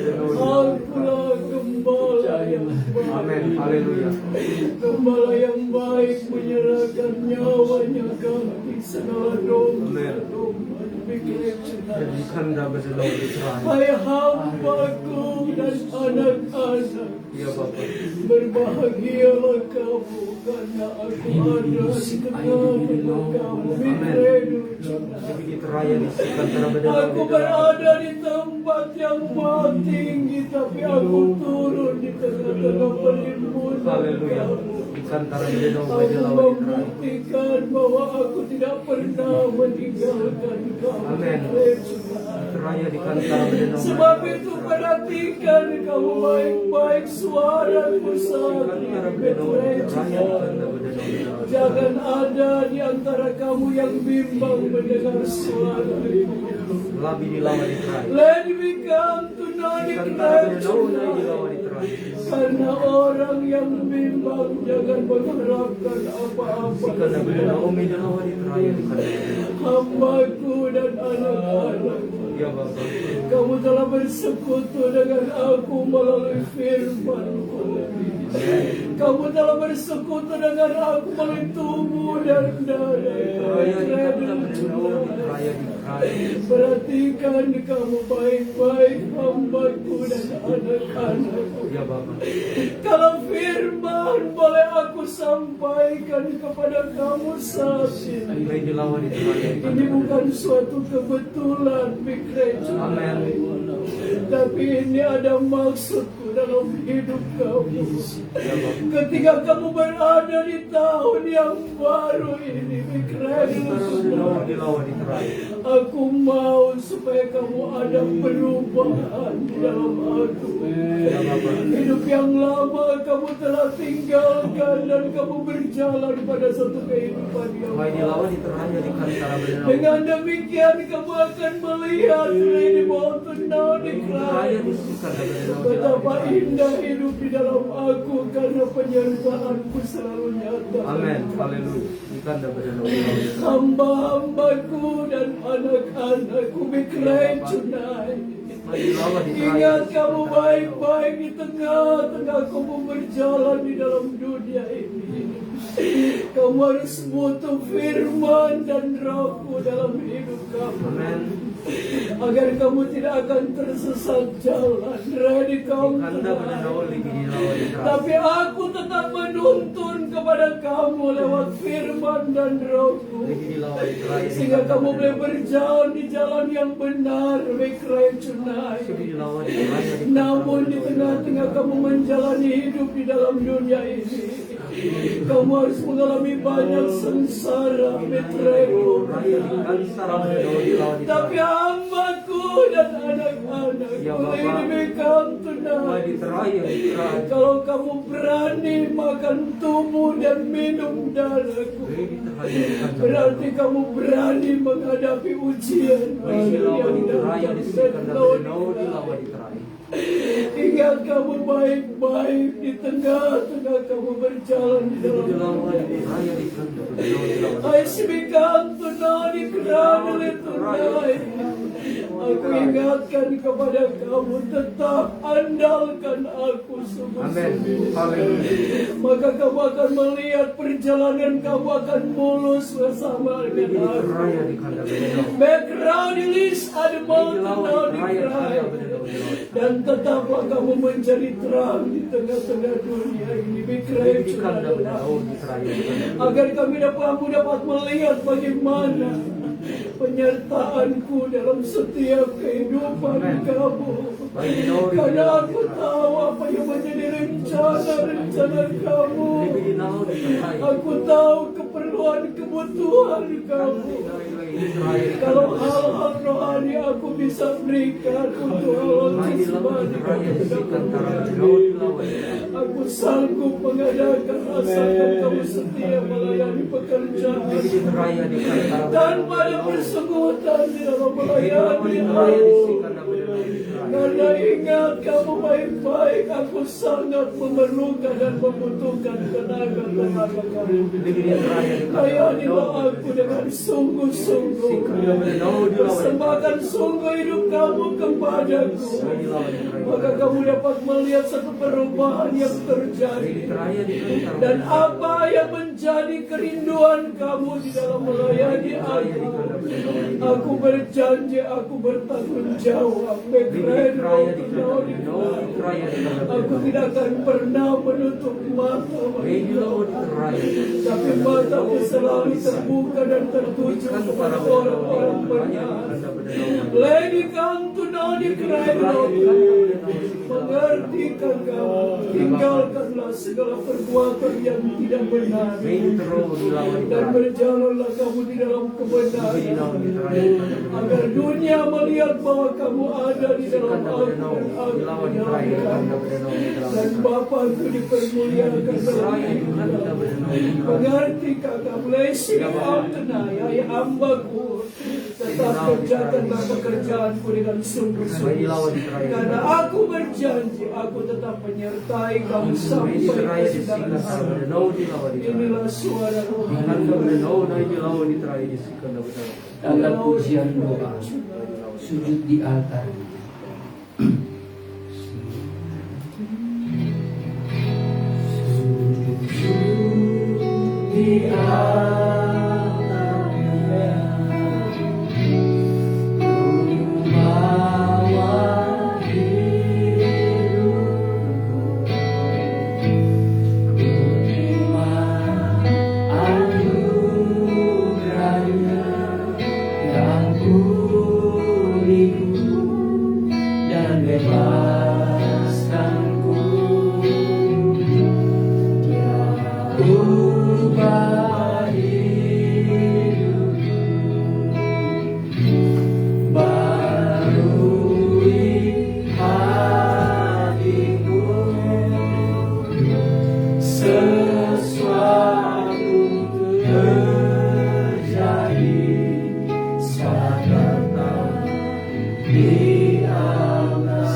Akulah gembala yang baik. Amin. Haleluya. Gembala yang baik menyerahkan nyawanya ganti segala domba. Kanda berdoa di Israel. Hai hambaku dan anak-anak, Ya Bapak. berbahagialah kamu karena aku ada di tengah-tengah kamu. Mikredu. Sedikit raya di Kantara berdoa. Aku berada di tempat yang maha tinggi, tapi aku turun di tengah-tengah perlimbunan Haleluya. kamu. Di Kantara berdoa Aku di lawan Israel. membuktikan bahwa aku tidak pernah meninggalkan kamu. Amin. Raya di Kantara berdoa. Sebab itu perhatikan kamu baik-baik suaraku saat Kantara ini. berdoa. Raya di Kantara berdoa. Jangan ada di antara kamu yang bimbang mendengar suaraku. Labi di lawan Israel. Let me come to know the Kantara Christ. berdoa di lawan Israel. Karena orang yang bimbang jangan mengharapkan apa-apa. Kanda berdoa. Umi di lawan Israel di Kantara. Hambaku dan anak-anakku, Ya Bapak. kamu telah bersekutu dengan aku melalui firman-Mu. Kamu telah bersekutu dengan aku melalui tubuh dan darah. Raya di Kantara berdoa. Raya di Israel. Perhatikan kamu baik-baik hambaku dan anak-anakku. Ya Bapak. Kalau firman boleh aku sampaikan kepada kamu saat ini. Baik di lawan Israel. Ini bukan suatu kebetulan, Mikreju. Amin. Tapi ini ada maksudku dalam hidup kamu. Ya Bapak. Ketika kamu berada di tahun yang baru ini, Mikreju, Berdoa di lawan Israel. aku mau supaya kamu ada perubahan di dalam aku. Ya Bapak. Hidup yang lama kamu telah tinggalkan dan kamu berjalan pada satu kehidupan yang Baik di lawan Israel di Kantara berdoa. dengan demikian kamu akan melihat di bawah tenang di Raya di Kristus. Kantara berdoa. Betapa indah hidup di dalam aku karena penyertaanku selalu nyata. Amin. Haleluya. Di Kantara berdoa. Hamba-hambaku dan anak-anakku Mikreju. Baik di lawan Ingat Israel. kamu baik-baik di tengah-tengah kamu berjalan di dalam dunia ini. Kamu harus butuh firman dan rohku dalam hidup kamu. Amin. Agar kamu tidak akan tersesat jalan. Ready kamu Kanda berdoa lagi di lawan Israel. tapi aku tetap menuntun kepada kamu lewat firman dan rohku. Lagi di lawan Israel. Sehingga kamu boleh berjalan di jalan yang benar. Mikreju. Di lawan Israel. Namun di tengah-tengah kamu menjalani hidup di dalam dunia ini, kamu harus mengalami banyak sengsara, Mikreju. Raya di Kantara berdoa di lawan Tapi Israel. hambaku dan anak-anakku Ya, Bapak. ini bekam Baik tunai. di Raya di Israel. Kalau kamu berani makan tubuh dan minum darahku, Baik di Raya di Kantara. berarti kamu berani menghadapi ujian. Baik di lawan yang Raya di datang dan Kantara lawan. berdoa di lawan Israel. Ingat kamu baik-baik di tengah-tengah kamu berjalan di Di dalam lawan Raya di Kantara berdoa di lawan. Ay sibikan tunay kerana tunay. Aku ingatkan kepada kamu, tetap andalkan aku Amin. sungguh-sungguh. Haleluya. Maka kamu akan melihat perjalanan kamu akan mulus bersama Di dengan aku. Raya di Kantara berdoa. Background list ada Di mau lawan di Raya di cry. Kantara berdoa di lawan. Dan tetaplah kamu menjadi terang di tengah-tengah dunia ini. Di Mikreju Kantara adalah berdoa di Israel. agar kamu dapat melihat bagaimana penyertaanku dalam setiap kehidupan kamu. Karena aku tahu apa yang menjadi rencana kamu. Di lawan Israel. Aku tahu kebutuhan kamu. Kalau hal-hal rohani aku bisa berikan untuk hal jasmani kamu. Aku sanggup mengadakan asalkan kamu setia melayani pekerjaan tanpa ada persekutan di dalam melayani aku. Karena ingat kamu baik-baik, aku sangat memerlukan dan membutuhkan tenaga kamu. Layanilah aku dengan sungguh-sungguh. Persembahkan sungguh hidup kamu kepadaku. Maka kamu dapat melihat satu perubahan yang terjadi. Dan apa yang menjadi kerinduan kamu di dalam melayani aku. Aku berjanji, aku bertanggung jawab. Aku tidak akan pernah menutup mata, tapi mataku selalu terbuka dan tertuju kepada orang-orang benar. Lady come to know the cry, mengertikan kamu, tinggalkanlah segala perbuatan yang tidak benar, dan berjalanlah kamu di dalam kebenaran, agar dunia melihat bahwa kamu ada di dalam aku dan aku menyelamatkan. Dan Bapakku dipermuliakan dalam hidup. Mengertikah kamu lesi tenaya ya hambaku, tetap kerjakanlah pekerjaanku dengan sungguh-sungguh. Karena aku berjanji, aku tetap menyertai kamu sampai kesudahan zaman. Inilah suara Roh. Dalam pujian doa, sujud di altar. Di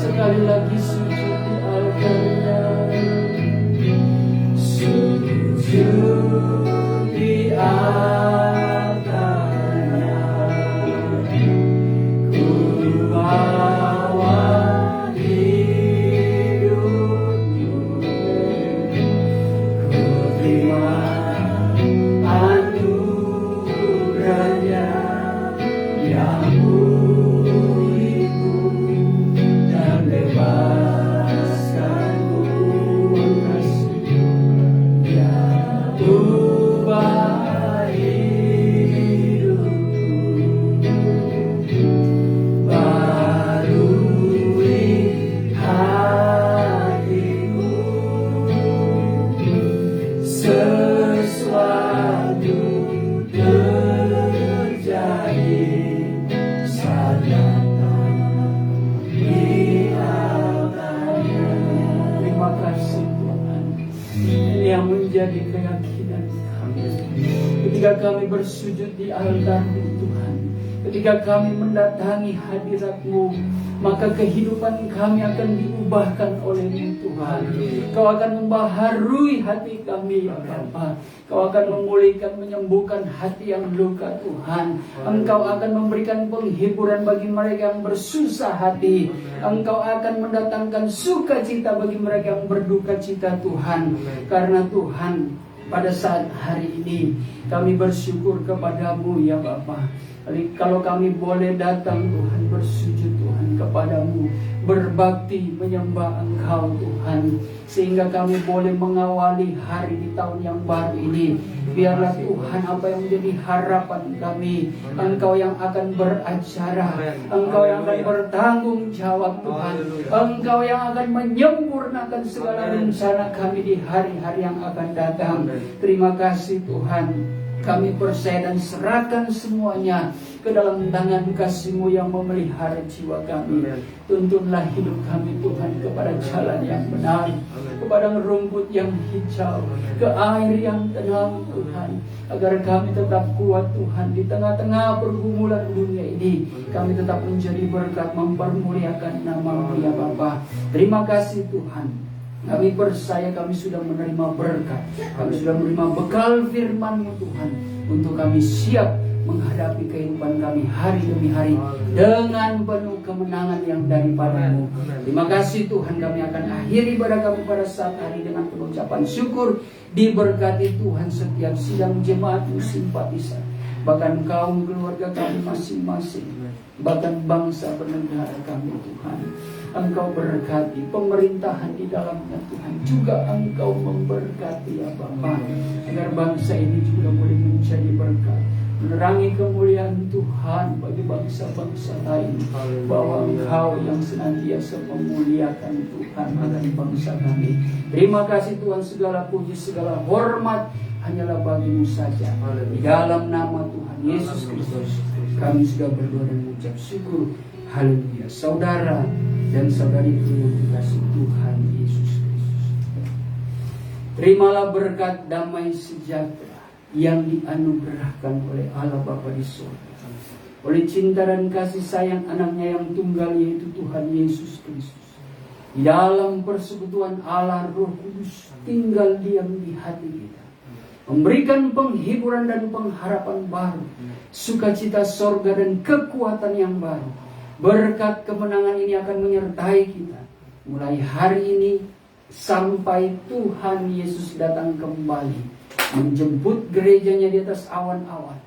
sekali lagi sujud di altarnya, sujud di altarnya, ku bawa hidupku, ku terima anugerahnya yang menjadi keyakinan kami. Ketika kami bersujud di altar-Mu Tuhan, ketika kami mendatangi hadirat-Mu, maka kehidupan kami akan diubahkan oleh-Mu Tuhan. Kau akan membaharui hati kami ya Bapa. Kau akan memulihkan, menyembuhkan hati yang luka Tuhan. Engkau akan memberikan penghiburan bagi mereka yang bersusah hati. Engkau akan mendatangkan sukacita bagi mereka yang berduka cita Tuhan. Karena Tuhan, pada saat hari ini kami bersyukur kepadamu ya Bapa. Kalau kami boleh datang Tuhan, bersujud Tuhan kepadamu, berbakti menyembah Engkau Tuhan, sehingga kami boleh mengawali hari di tahun yang baru ini. Biarlah Tuhan apa yang menjadi harapan kami, Engkau yang akan beracara, Engkau yang akan bertanggung jawab Tuhan, Engkau yang akan menyempurnakan segala rencana kami di hari-hari yang akan datang. Terima kasih Tuhan. Kami percaya dan serahkan semuanya ke dalam tangan kasih-Mu yang memelihara jiwa kami. Tuntunlah hidup kami Tuhan kepada jalan yang benar, kepada rumput yang hijau, ke air yang tenang Tuhan, agar kami tetap kuat Tuhan di tengah-tengah pergumulan dunia ini. Kami tetap menjadi berkat, mempermuliakan nama-Mu ya Bapa. Terima kasih Tuhan. Kami percaya kami sudah menerima berkat, kami sudah menerima bekal firman-Mu Tuhan, untuk kami siap menghadapi kehidupan kami hari demi hari dengan penuh kemenangan yang daripada-Mu. Terima kasih Tuhan, kami akan akhiri ibadah kami pada saat hari dengan pengucapan syukur. Diberkati Tuhan setiap sidang jemaat-Mu simpatisan, bahkan kaum keluarga kami masing-masing, bahkan bangsa bernegara kami Tuhan. Engkau berkati pemerintahan di dalamnya Tuhan, juga Engkau memberkati ya Bapa, agar bangsa ini juga boleh menjadi berkat, menerangi kemuliaan Tuhan bagi bangsa-bangsa lain, bahwa Engkau yang senantiasa memuliakan Tuhan akan bangsa kami. Terima kasih Tuhan, segala puji, segala hormat hanyalah bagi-Mu saja. Di dalam nama Tuhan Yesus Kristus kami sudah berdoa dan mengucap syukur. Haleluya. Saudara dan saudariku yang dikasihi Tuhan Yesus Kristus, terimalah berkat damai sejahtera yang dianugerahkan oleh Allah Bapa di surga, oleh cinta dan kasih sayang anaknya yang tunggal, yaitu Tuhan Yesus Kristus. Di dalam persekutuan Allah Roh Kudus tinggal diam di hati kita, memberikan penghiburan dan pengharapan baru, sukacita sorga dan kekuatan yang baru. Berkat kemenangan ini akan menyertai kita mulai hari ini sampai Tuhan Yesus datang kembali, menjemput gerejanya di atas awan-awan,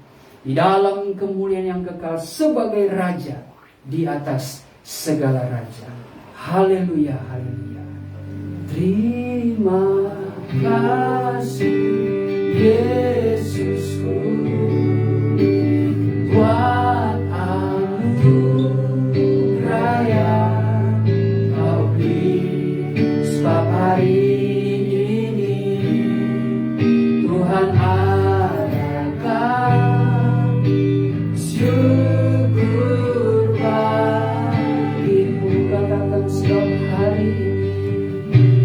di dalam kemuliaan yang kekal sebagai Raja di atas segala raja. Haleluya, haleluya. Terima kasih Yesusku, buat anugerah yang Kau beri. Sebab hari ini Tuhan adakan syukur bagimu. Katakan setiap hari,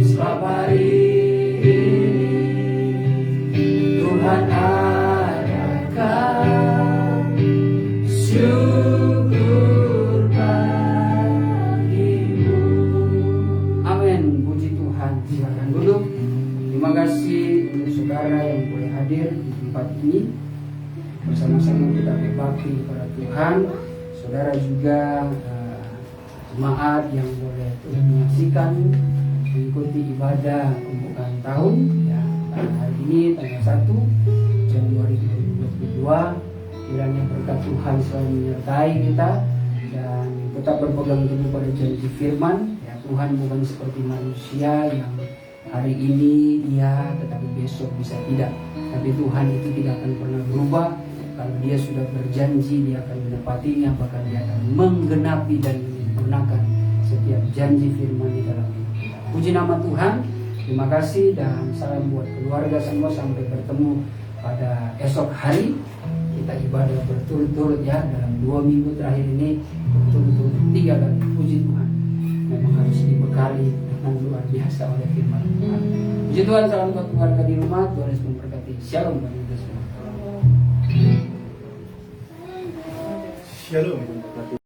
sebab hari Tuhan adakan syukur bagimu. Amin. Puji Tuhan. Silakan duduk. Terima kasih untuk saudara yang boleh hadir di tempat ini. Bersama-sama kita berbakti kepada Tuhan. Saudara juga jemaat yang boleh menyaksikan, mengikuti ibadah pembukaan tahun ya, pada hari ini tanggal 1 Januari 2022. Kiranya berkat Tuhan selalu menyertai kita dan tetap berpegang teguh pada janji firman ya. Tuhan bukan seperti manusia yang hari ini iya tetapi besok bisa tidak, tapi Tuhan itu tidak akan pernah berubah. Kalau Dia sudah berjanji, Dia akan menepatinya, bahkan Dia akan menggenapi dan menyempurnakan setiap janji firman di dalam hidup kita. Puji nama Tuhan. Terima kasih dan salam buat keluarga semua. Sampai bertemu pada esok hari. Kita ibadah berturut-turut ya, dalam 2 minggu terakhir ini berturut-turut 3 kali. Puji Tuhan. Memang harus dibekali dengan luar biasa oleh firman Tuhan. Puji Tuhan. Salam buat keluarga di rumah. Tuhan Yesus memberkati. Shalom bagi kita semua. Shalom.